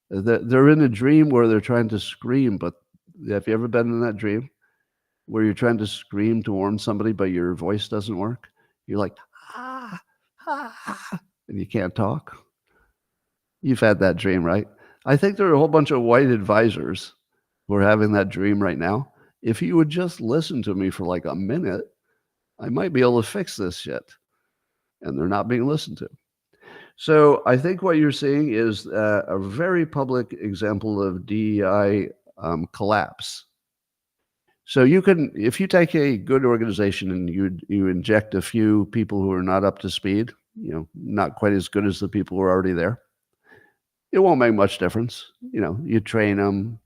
They're in a dream where they're trying to scream, but have you ever been in that dream where you're trying to scream to warn somebody, but your voice doesn't work? You're like, ah, and you can't talk. You've had that dream, right? I think there are a whole bunch of white advisors who are having that dream right now. If you would just listen to me for like a minute, I might be able to fix this shit. And they're not being listened to. So I think what you're seeing is a very public example of DEI collapse. So you can, if you take a good organization and you inject a few people who are not up to speed, not quite as good as the people who are already there, it won't make much difference. You train them,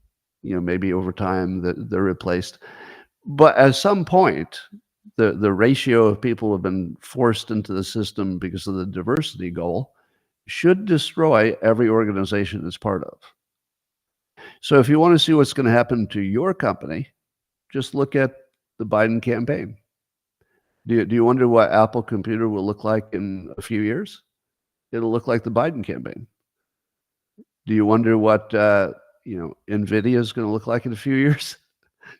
maybe over time that they're replaced. But at some point, the ratio of people who have been forced into the system because of the diversity goal should destroy every organization it's part of. So if you want to see what's going to happen to your company, just look at the Biden campaign. Do you wonder what Apple Computer will look like in a few years? It'll look like the Biden campaign. Do you wonder what NVIDIA is going to look like in a few years?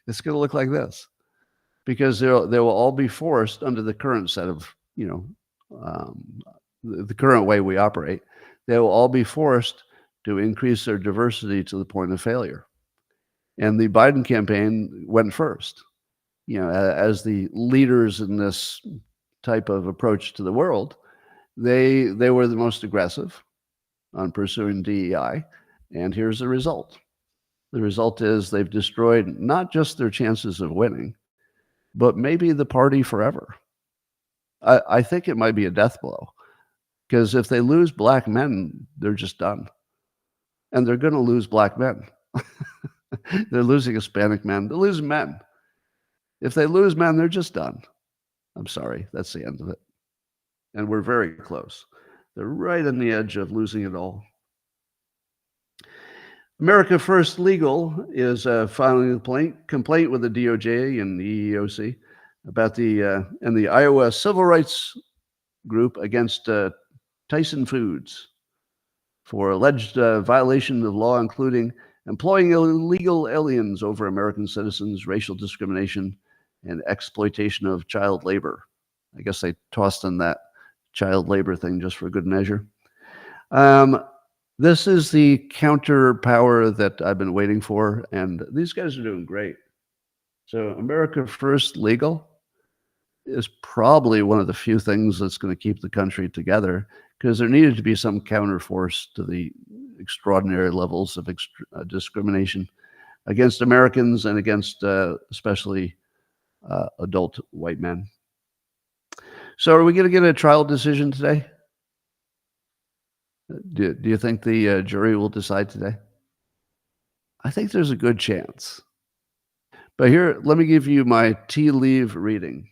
It's going to look like this, because they will all be forced under the current set of the current way we operate. They will all be forced to increase their diversity to the point of failure. And the Biden campaign went first. As the leaders in this type of approach to the world, they were the most aggressive on pursuing DEI. And here's the result. The result is they've destroyed not just their chances of winning, but maybe the party forever. I think it might be a death blow, because if they lose black men, they're just done. And they're going to lose black men. They're losing Hispanic men. They're losing men. If they lose men, they're just done. I'm sorry. That's the end of it. And we're very close. They're right on the edge of losing it all. America First Legal is filing a complaint with the DOJ and the EEOC about the Iowa Civil Rights Group against Tyson Foods for alleged violation of law, including employing illegal aliens over American citizens, racial discrimination, and exploitation of child labor. I guess they tossed in that child labor thing just for good measure. This is the counter power that I've been waiting for, and these guys are doing great. So America First Legal is probably one of the few things that's going to keep the country together, because there needed to be some counterforce to the extraordinary levels of discrimination against Americans and against especially adult white men. So are we going to get a trial decision today? Do you think the jury will decide today? I think there's a good chance. But here, let me give you my tea leaf reading.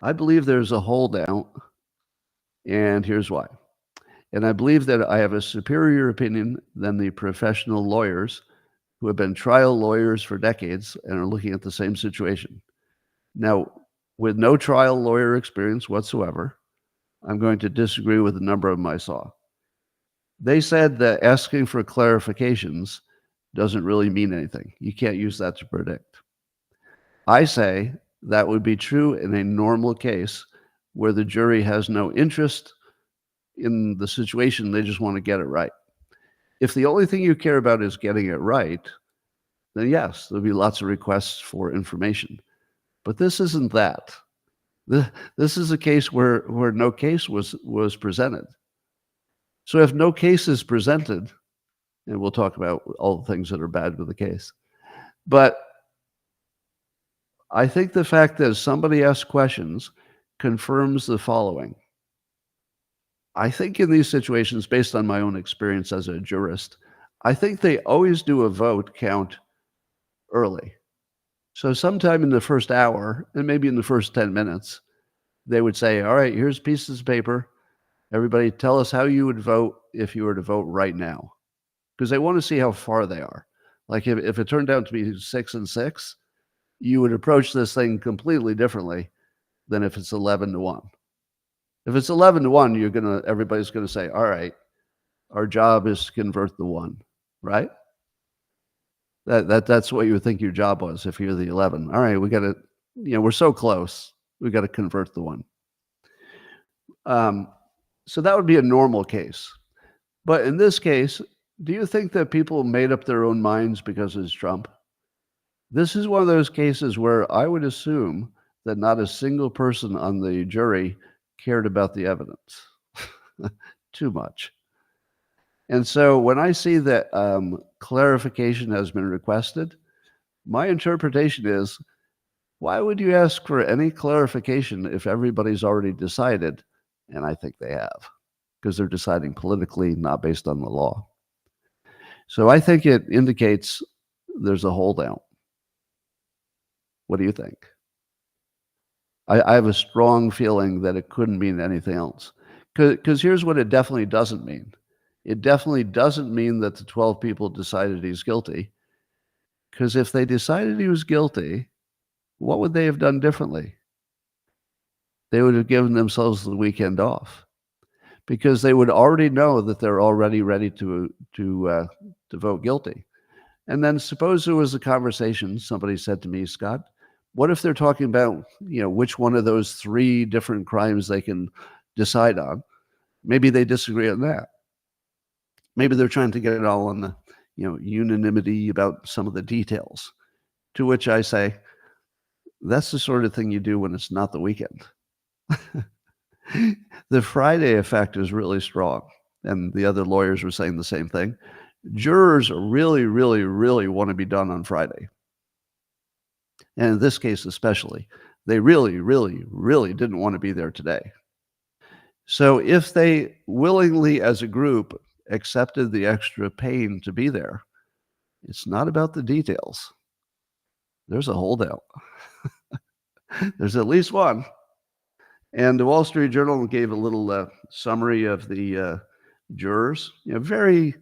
I believe there's a holdout, and here's why. And I believe that I have a superior opinion than the professional lawyers who have been trial lawyers for decades and are looking at the same situation. Now, with no trial lawyer experience whatsoever, I'm going to disagree with a number of them I saw. They said that asking for clarifications doesn't really mean anything. You can't use that to predict. I say that would be true in a normal case where the jury has no interest in the situation. They just want to get it right. If the only thing you care about is getting it right, then yes, there'll be lots of requests for information. But this isn't that. This is a case where no case was presented. So if no case is presented, and we'll talk about all the things that are bad with the case, but I think the fact that somebody asks questions confirms the following. I think in these situations, based on my own experience as a jurist, I think they always do a vote count early. So sometime in the first hour, and maybe in the first 10 minutes, they would say, all right, here's pieces of paper. Everybody tell us how you would vote if you were to vote right now. Because they want to see how far they are. Like if it turned out to be 6-6, you would approach this thing completely differently than if it's 11-1. If it's 11-1, everybody's gonna say, all right, our job is to convert the one, right? That's what you would think your job was if you're the 11. All right, we got to, we're so close. We got to convert the one. So that would be a normal case. But in this case, do you think that people made up their own minds because it's Trump? This is one of those cases where I would assume that not a single person on the jury cared about the evidence too much. And so when I see that clarification has been requested, my interpretation is, why would you ask for any clarification if everybody's already decided? And I think they have, because they're deciding politically, not based on the law. So I think it indicates there's a holdout. What do you think? I have a strong feeling that it couldn't mean anything else. Because here's what it definitely doesn't mean. It definitely doesn't mean that the 12 people decided he's guilty. Because if they decided he was guilty, what would they have done differently? They would have given themselves the weekend off, because they would already know that they're already ready to vote guilty. And then suppose there was a conversation, somebody said to me, Scott, what if they're talking about, which one of those 3 different crimes they can decide on? Maybe they disagree on that. Maybe they're trying to get it all on the, unanimity about some of the details. To which I say, that's the sort of thing you do when it's not the weekend. The Friday effect is really strong. And the other lawyers were saying the same thing. Jurors really, really, really want to be done on Friday. And in this case especially, they really, really, really didn't want to be there today. So if they willingly, as a group, accepted the extra pain to be there, it's not about the details. There's a holdout. There's at least one. And the Wall Street Journal gave a little summary of the jurors, very,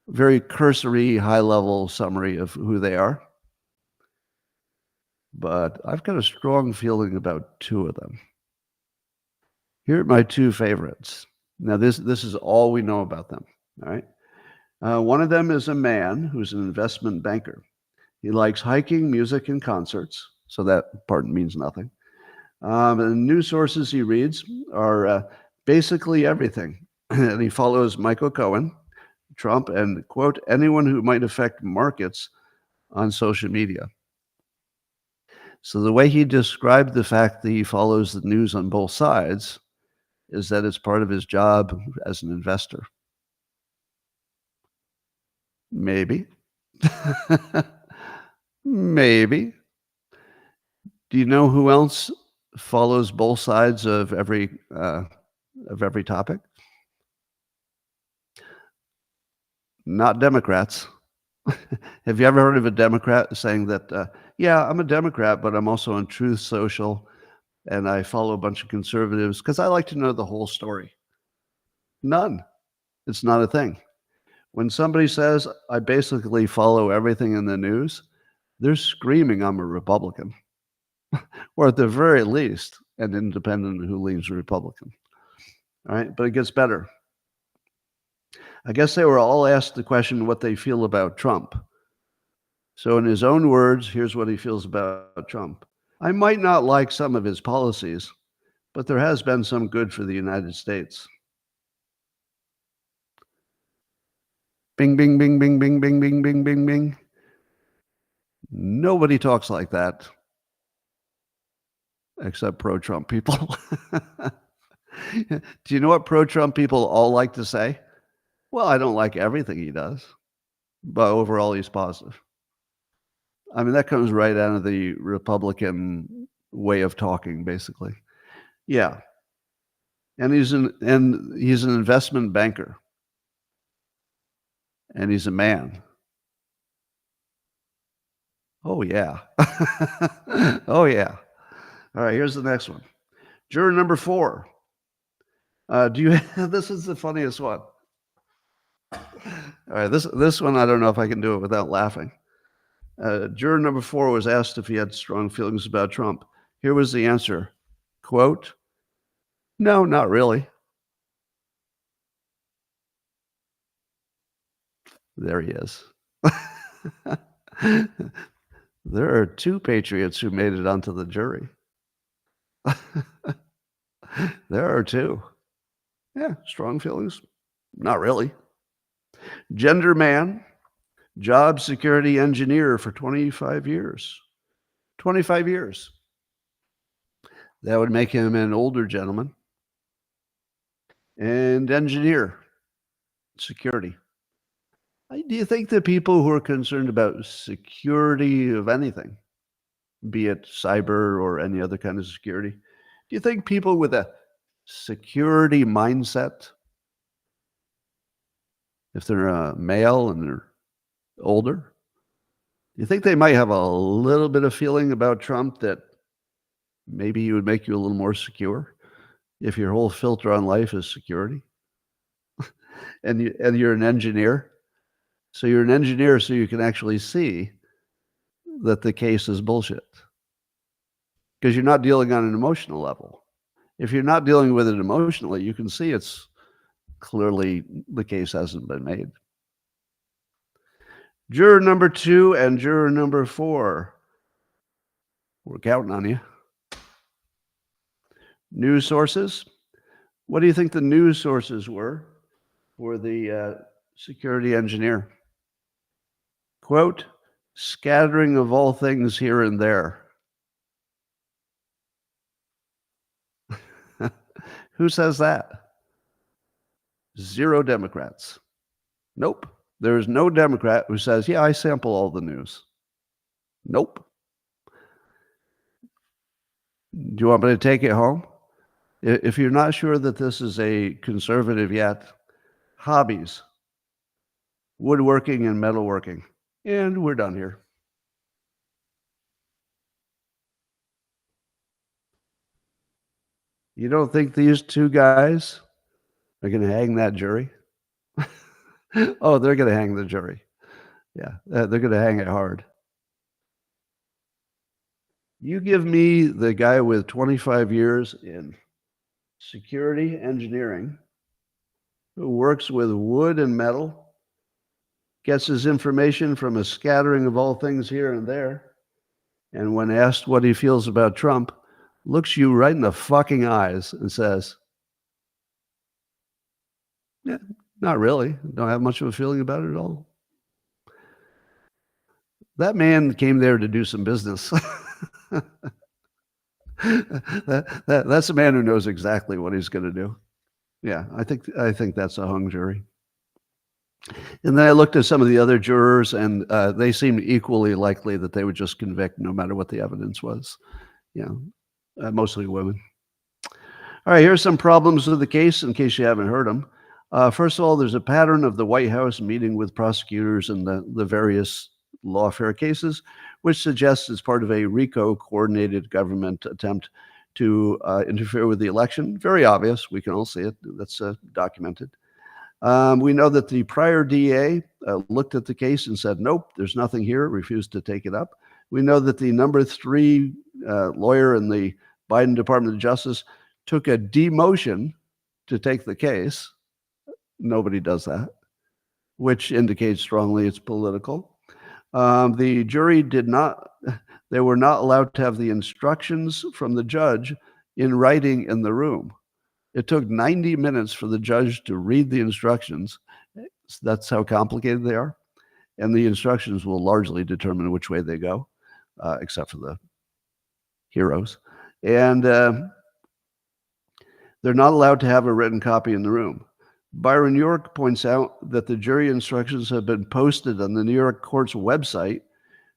very cursory, high-level summary of who they are. But I've got a strong feeling about 2 of them. Here are my 2 favorites. Now, this is all we know about them, all right? One of them is a man who's an investment banker. He likes hiking, music, and concerts, so that part means nothing. The news sources he reads are basically everything. And he follows Michael Cohen, Trump, and, quote, anyone who might affect markets on social media. So the way he described the fact that he follows the news on both sides is that it's part of his job as an investor. Maybe. Maybe. Do you know who else follows both sides of every topic? Not Democrats. Have you ever heard of a Democrat saying that, yeah, I'm a Democrat, but I'm also on Truth Social, and I follow a bunch of conservatives because I like to know the whole story? None. It's not a thing. When somebody says, I basically follow everything in the news, they're screaming I'm a Republican, or at the very least, an independent who leans Republican. All right, but it gets better. I guess they were all asked the question what they feel about Trump. So in his own words, here's what he feels about Trump. I might not like some of his policies, but there has been some good for the United States. Bing, bing, bing, bing, bing, bing, bing, bing, bing, bing. Nobody talks like that except pro-Trump people. Do you know what pro-Trump people all like to say? Well, I don't like everything he does, but overall he's positive. I mean, that comes right out of the Republican way of talking, basically. Yeah. And he's an investment banker. And he's a man. Oh, yeah. Oh, yeah. All right, here's the next one. Juror number 4. This is the funniest one. All right, this one, I don't know if I can do it without laughing. Juror number 4 was asked if he had strong feelings about Trump. Here was the answer, quote, no, not really. There he is. There are 2 patriots who made it onto the jury. There are 2. Yeah, strong feelings. Not really. Gender man, job security engineer for 25 years. 25 years. That would make him an older gentleman. And engineer, security. Do you think that people who are concerned about security of anything, be it cyber or any other kind of security, do you think people with a security mindset, if they're a male and they're older, do you think they might have a little bit of feeling about Trump that maybe he would make you a little more secure if your whole filter on life is security? And you're an engineer. So you're an engineer so you can actually see that the case is bullshit. Because you're not dealing on an emotional level. If you're not dealing with it emotionally, you can see it's clearly the case hasn't been made. Juror number 2 and juror number 4. We're counting on you. News sources. What do you think the news sources were for the security engineer? Quote, scattering of all things here and there. Who says that? 0 Democrats. Nope. There is no Democrat who says, yeah, I sample all the news. Nope. Do you want me to take it home? If you're not sure that this is a conservative yet, hobbies, woodworking and metalworking. And we're done here. You don't think these 2 guys are going to hang that jury? Oh, they're going to hang the jury. Yeah, they're going to hang it hard. You give me the guy with 25 years in security engineering who works with wood and metal, gets his information from a scattering of all things here and there, and when asked what he feels about Trump, looks you right in the fucking eyes and says, yeah, not really. Don't have much of a feeling about it at all. That man came there to do some business. That's a man who knows exactly what he's going to do. Yeah, I think that's a hung jury. And then I looked at some of the other jurors, and they seemed equally likely that they would just convict no matter what the evidence was. Mostly women. All right, here's some problems with the case in case you haven't heard them. First of all, there's a pattern of the White House meeting with prosecutors in the various lawfare cases, which suggests it's part of a RICO coordinated government attempt to interfere with the election. Very obvious. We can all see it. That's documented. We know that the prior DA looked at the case and said, nope, there's nothing here, refused to take it up. We know that the number 3 lawyer in the Biden Department of Justice took a demotion to take the case. Nobody does that, which indicates strongly it's political. The jury they were not allowed to have the instructions from the judge in writing in the room. It took 90 minutes for the judge to read the instructions. That's how complicated they are. And the instructions will largely determine which way they go, except for the heroes. And they're not allowed to have a written copy in the room. Byron York points out that the jury instructions have been posted on the New York court's website.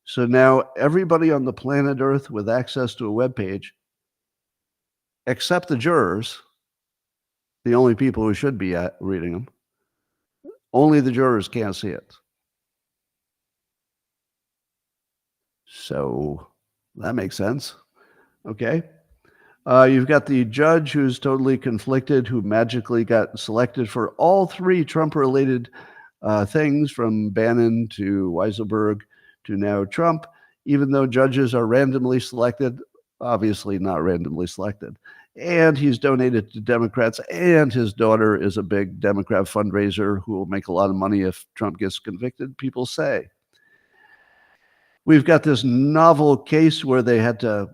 So now everybody on the planet Earth with access to a web page, except the jurors, the only people who should be reading them, only the jurors can't see it. So that makes sense. Okay. You've got the judge who's totally conflicted, who magically got selected for all 3 Trump-related things, from Bannon to Weisselberg to now Trump, even though judges are randomly selected, obviously not randomly selected. And he's donated to Democrats, and his daughter is a big Democrat fundraiser who will make a lot of money if Trump gets convicted, people say. We've got this novel case where they had to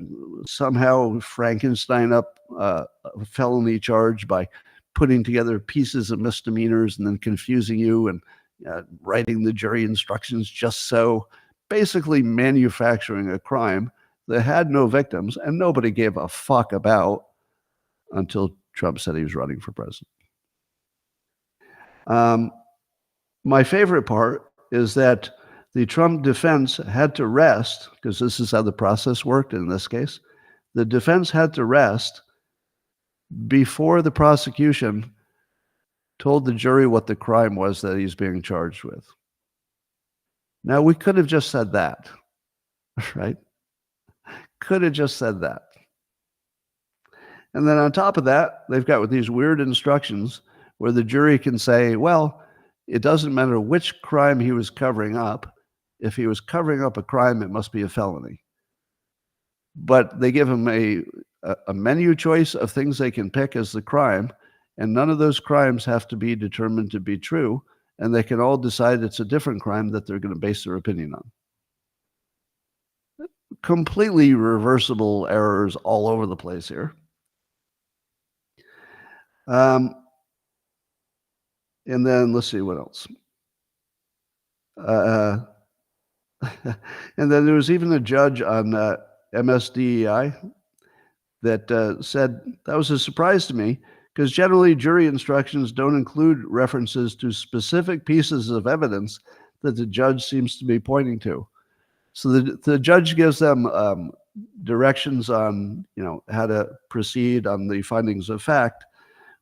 somehow Frankenstein up a felony charge by putting together pieces of misdemeanors and then confusing you and writing the jury instructions just so, basically manufacturing a crime that had no victims and nobody gave a fuck about until Trump said he was running for president. My favorite part is that the Trump defense had to rest, because this is how the process worked in this case. The defense had to rest before the prosecution told the jury what the crime was that he's being charged with. Now, we could have just said that, right? Could have just said that. And then on top of that, they've got with these weird instructions where the jury can say, well, it doesn't matter which crime he was covering up. If he was covering up a crime, it must be a felony. But they give him a menu choice of things they can pick as the crime, and none of those crimes have to be determined to be true, and they can all decide it's a different crime that they're going to base their opinion on. Completely reversible errors all over the place here. And then let's see what else. And then there was even a judge on MSDEI that said, that was a surprise to me, because generally jury instructions don't include references to specific pieces of evidence that the judge seems to be pointing to. So the judge gives them directions on, how to proceed on the findings of fact,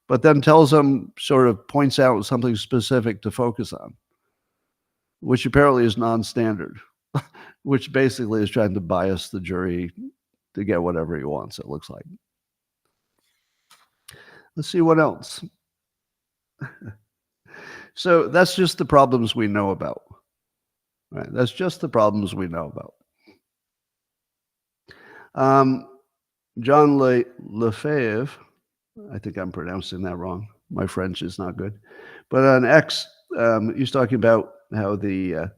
but then tells them, sort of points out something specific to focus on, which apparently is non-standard, which basically is trying to bias the jury to get whatever he wants, it looks like. Let's see what else. So that's just the problems we know about. Right? That's just the problems we know about. John Lawfare, I think I'm pronouncing that wrong. My French is not good. But on X, he's talking about how the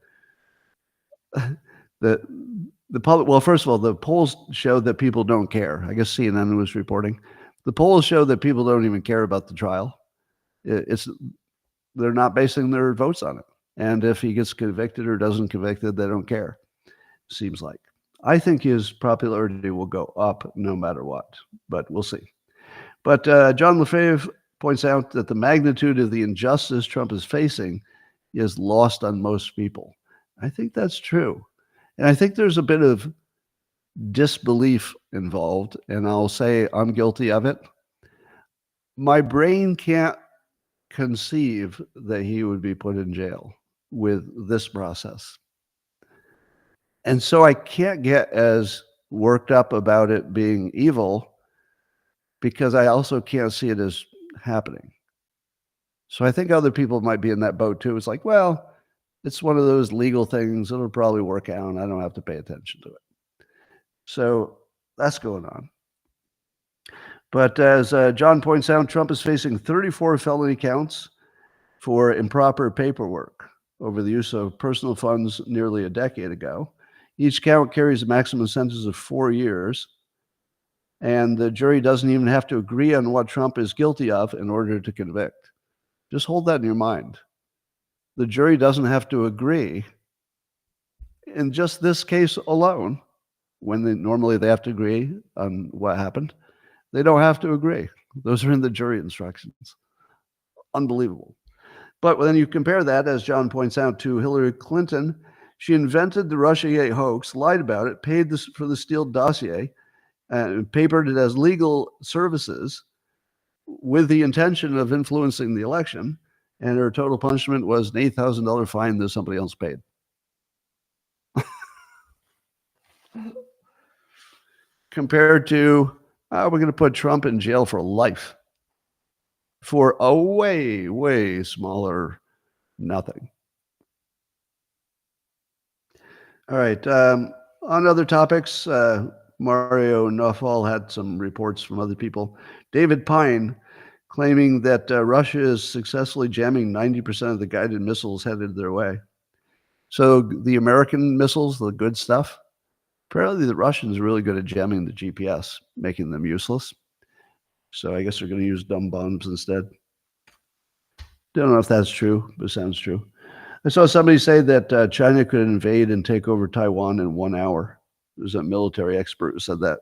public, well, first of all, the polls show that people don't care. I guess CNN was reporting. The polls show that people don't even care about the trial. They're not basing their votes on it. And if he gets convicted or doesn't convicted, they don't care, seems like. I think his popularity will go up no matter what, but we'll see. But John Lawfare points out that the magnitude of the injustice Trump is facing is lost on most people. I think that's true. And I think there's a bit of disbelief involved, and I'll say I'm guilty of it. My brain can't conceive that he would be put in jail with this process. And so I can't get as worked up about it being evil, because I also can't see it as happening. So I think other people might be in that boat too. It's like, well, it's one of those legal things. It'll probably work out. I don't have to pay attention to it. So that's going on. But as John points out, Trump is facing 34 felony counts for improper paperwork over the use of personal funds nearly a decade ago. Each count carries a maximum sentence of 4 years. And the jury doesn't even have to agree on what Trump is guilty of in order to convict. Just hold that in your mind. The jury doesn't have to agree. In just this case alone, when normally they have to agree on what happened, they don't have to agree. Those are in the jury instructions. Unbelievable. But then you compare that, as John points out, to Hillary Clinton. She invented the Russiagate hoax, lied about it, paid for the Steele dossier, and papered it as legal services with the intention of influencing the election, and her total punishment was an $8,000 fine that somebody else paid. Compared to, we're going to put Trump in jail for life for a way, way smaller nothing. All right. On other topics, Mario Nawfal had some reports from other people. David Pine claiming that Russia is successfully jamming 90% of the guided missiles headed their way. So the American missiles, the good stuff, apparently the Russians are really good at jamming the GPS, making them useless. So I guess they're going to use dumb bombs instead. Don't know if that's true, but it sounds true. I saw somebody say that China could invade and take over Taiwan in 1 hour. There's a military expert who said that.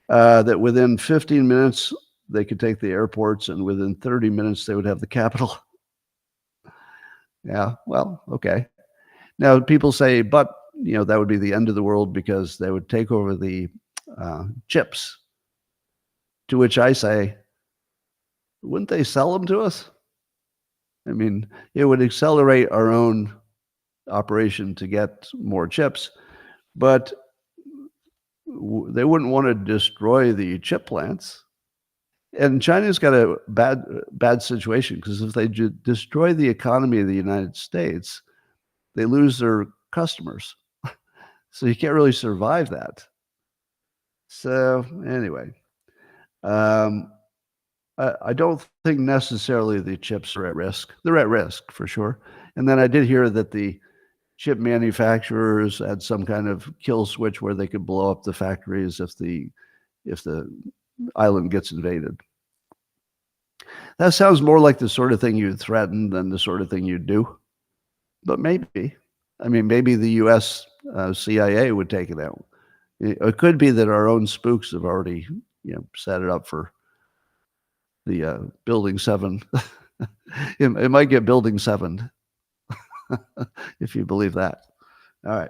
That within 15 minutes, they could take the airports, and within 30 minutes, they would have the capital. Yeah, well, okay. Now, people say, but, that would be the end of the world because they would take over the chips. To which I say, wouldn't they sell them to us? I mean, it would accelerate our own operation to get more chips, but they wouldn't want to destroy the chip plants. And China's got a bad situation because if they destroy the economy of the United States, they lose their customers. So you can't really survive that. So anyway, um, I don't think necessarily the chips are at risk. They're at risk for sure. And then I did hear that the chip manufacturers had some kind of kill switch where they could blow up the factories if the island gets invaded. That sounds more like the sort of thing you'd threaten than the sort of thing you'd do. But maybe. I mean, maybe the U.S. CIA would take it out. It could be that our own spooks have already, set it up for the Building 7. It might get Building 7, if you believe that. All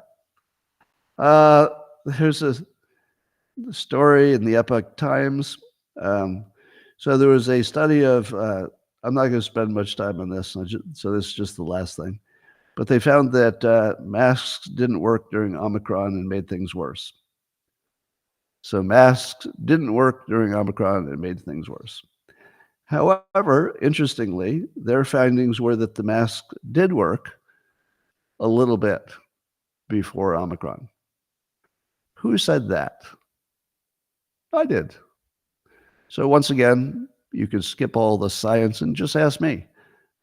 right. Here's a story in the Epoch Times. So there was a study of, I'm not going to spend much time on this, so this is just the last thing. But they found that masks didn't work during Omicron and made things worse. So masks didn't work during Omicron and made things worse. However, interestingly, their findings were that the mask did work a little bit before Omicron. Who said that? I did. So once again, you can skip all the science and just ask me.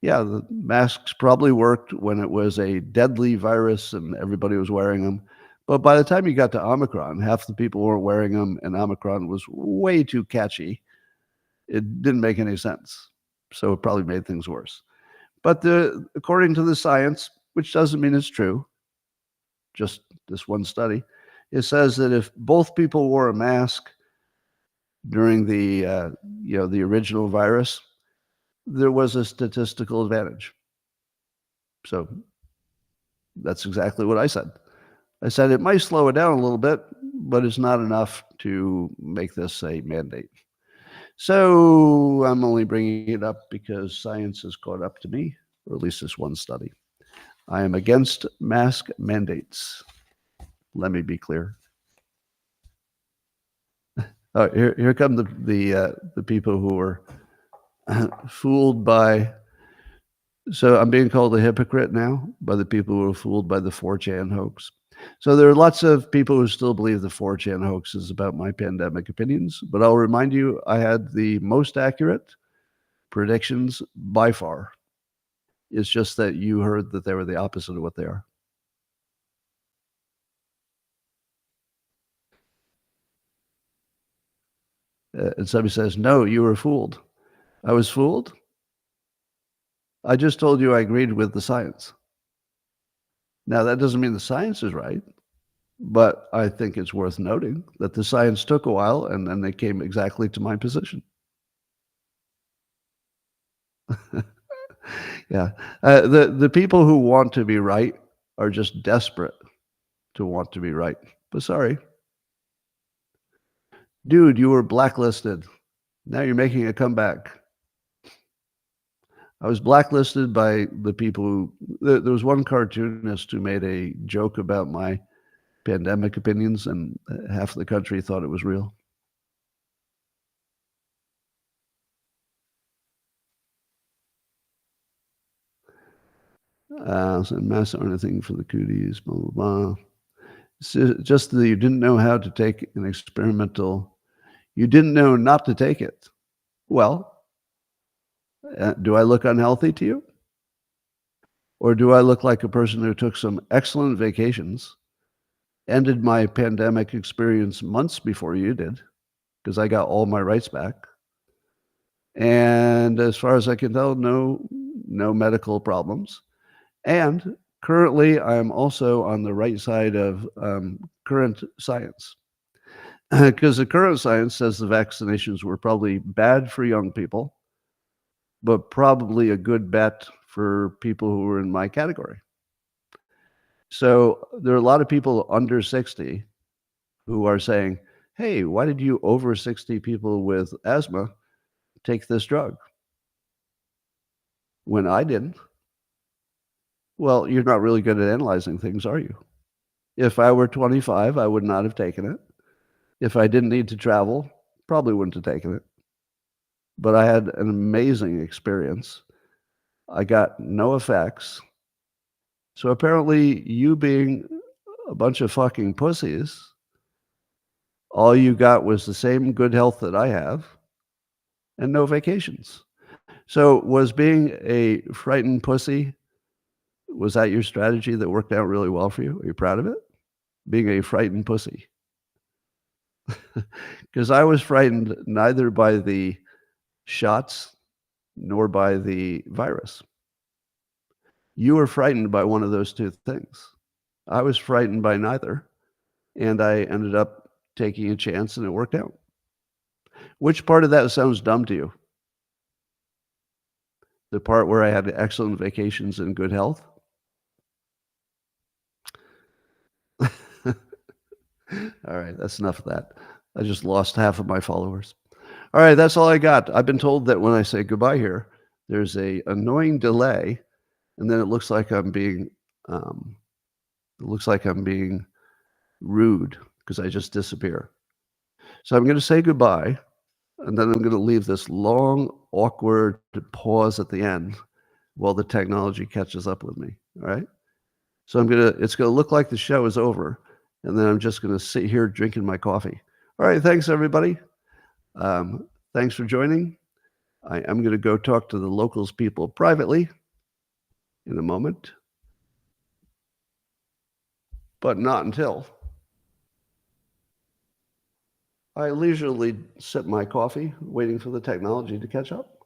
Yeah, the masks probably worked when it was a deadly virus and everybody was wearing them. But by the time you got to Omicron, half the people weren't wearing them, and Omicron was way too catchy. It didn't make any sense. So it probably made things worse. But according to the science, which doesn't mean it's true, just this one study, it says that if both people wore a mask during the the original virus, there was a statistical advantage. So that's exactly what I said. I said it might slow it down a little bit, but it's not enough to make this a mandate. So I'm only bringing it up because science has caught up to me, or at least this one study. I am against mask mandates. Let me be clear. Oh, here come the people who were fooled by. So I'm being called a hypocrite now by the people who were fooled by the 4chan hoax. So there are lots of people who still believe the 4chan hoax is about my pandemic opinions, but I'll remind you, I had the most accurate predictions by far. It's just that you heard that they were the opposite of what they are. And somebody says, no, you were fooled. I was fooled? I just told you I agreed with the science. Now, that doesn't mean the science is right, but I think it's worth noting that the science took a while and then they came exactly to my position. Yeah. The people who want to be right are just desperate to want to be right. But sorry. Dude, you were blacklisted. Now you're making a comeback. I was blacklisted by the people who, there was one cartoonist who made a joke about my pandemic opinions, and half the country thought it was real. So mass or anything for the cooties, blah, blah, blah. So just that you didn't know how to take an experimental, you didn't know not to take it. Well, do I look unhealthy to you? Or do I look like a person who took some excellent vacations, ended my pandemic experience months before you did, because I got all my rights back? And as far as I can tell, no no medical problems. And currently, I'm also on the right side of current science. Because the current science says the vaccinations were probably bad for young people, but probably a good bet for people who were in my category. So there are a lot of people under 60 who are saying, hey, why did you over 60 people with asthma take this drug when I didn't? Well, you're not really good at analyzing things, are you? If I were 25, I would not have taken it. If I didn't need to travel, probably wouldn't have taken it. But I had an amazing experience. I got no effects. So apparently, you being a bunch of fucking pussies, all you got was the same good health that I have and no vacations. So was being a frightened pussy, was that your strategy that worked out really well for you? Are you proud of it? Being a frightened pussy. Because I was frightened neither by the shots nor by the virus. You were frightened by one of those two things. I was frightened by neither, and I ended up taking a chance, and it worked out. Which part of that sounds dumb to you? The part where I had excellent vacations and good health? All right, that's enough of that. I just lost half of my followers. All right, that's all I got. I've been told that when I say goodbye here, there's a annoying delay, and then it looks like I'm being rude because I just disappear. So I'm going to say goodbye, and then I'm going to leave this long, awkward pause at the end while the technology catches up with me. All right. So it's going to look like the show is over, and then I'm just going to sit here drinking my coffee. All right. Thanks, everybody. Thanks for joining. I am going to go talk to the locals people privately in a moment, but not until I leisurely sip my coffee, waiting for the technology to catch up.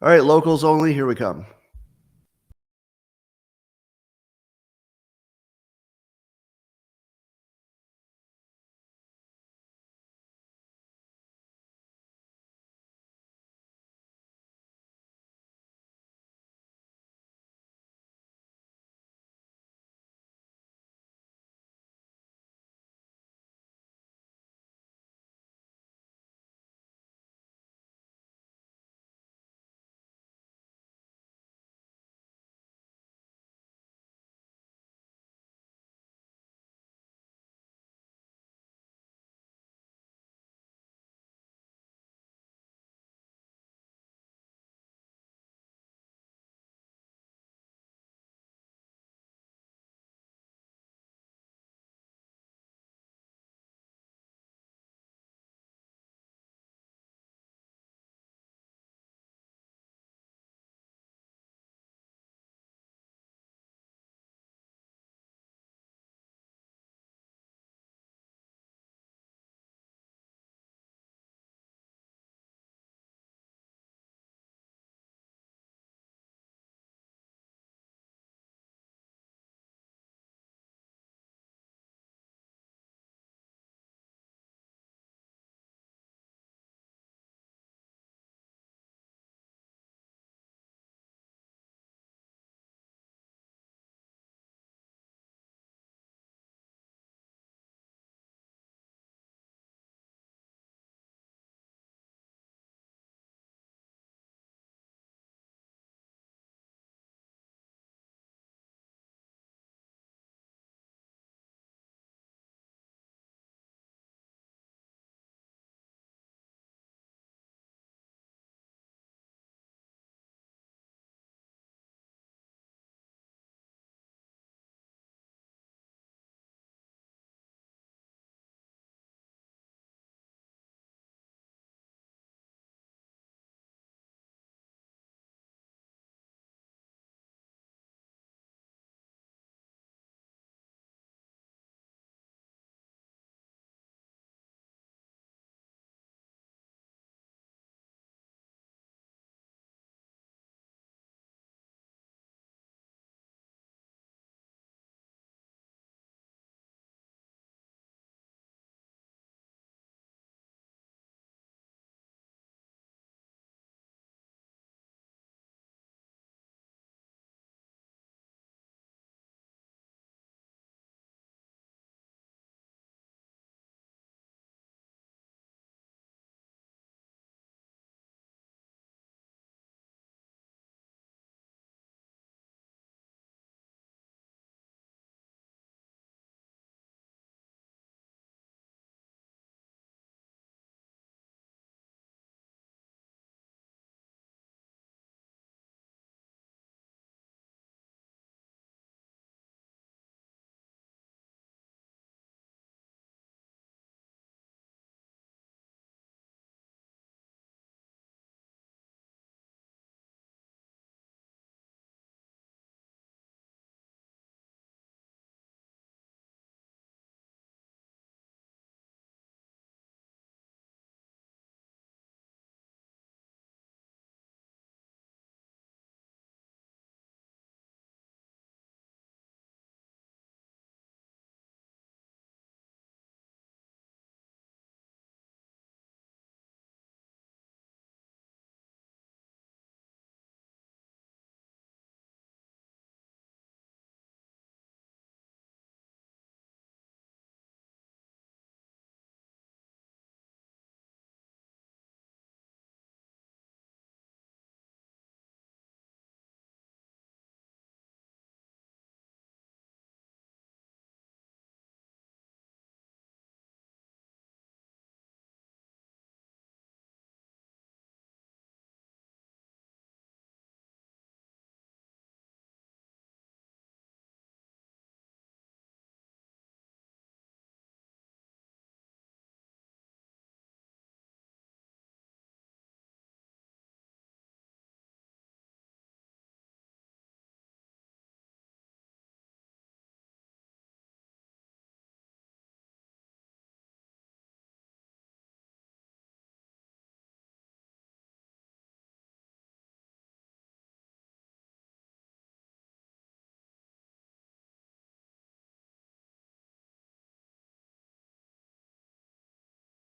All right, locals only, here we come.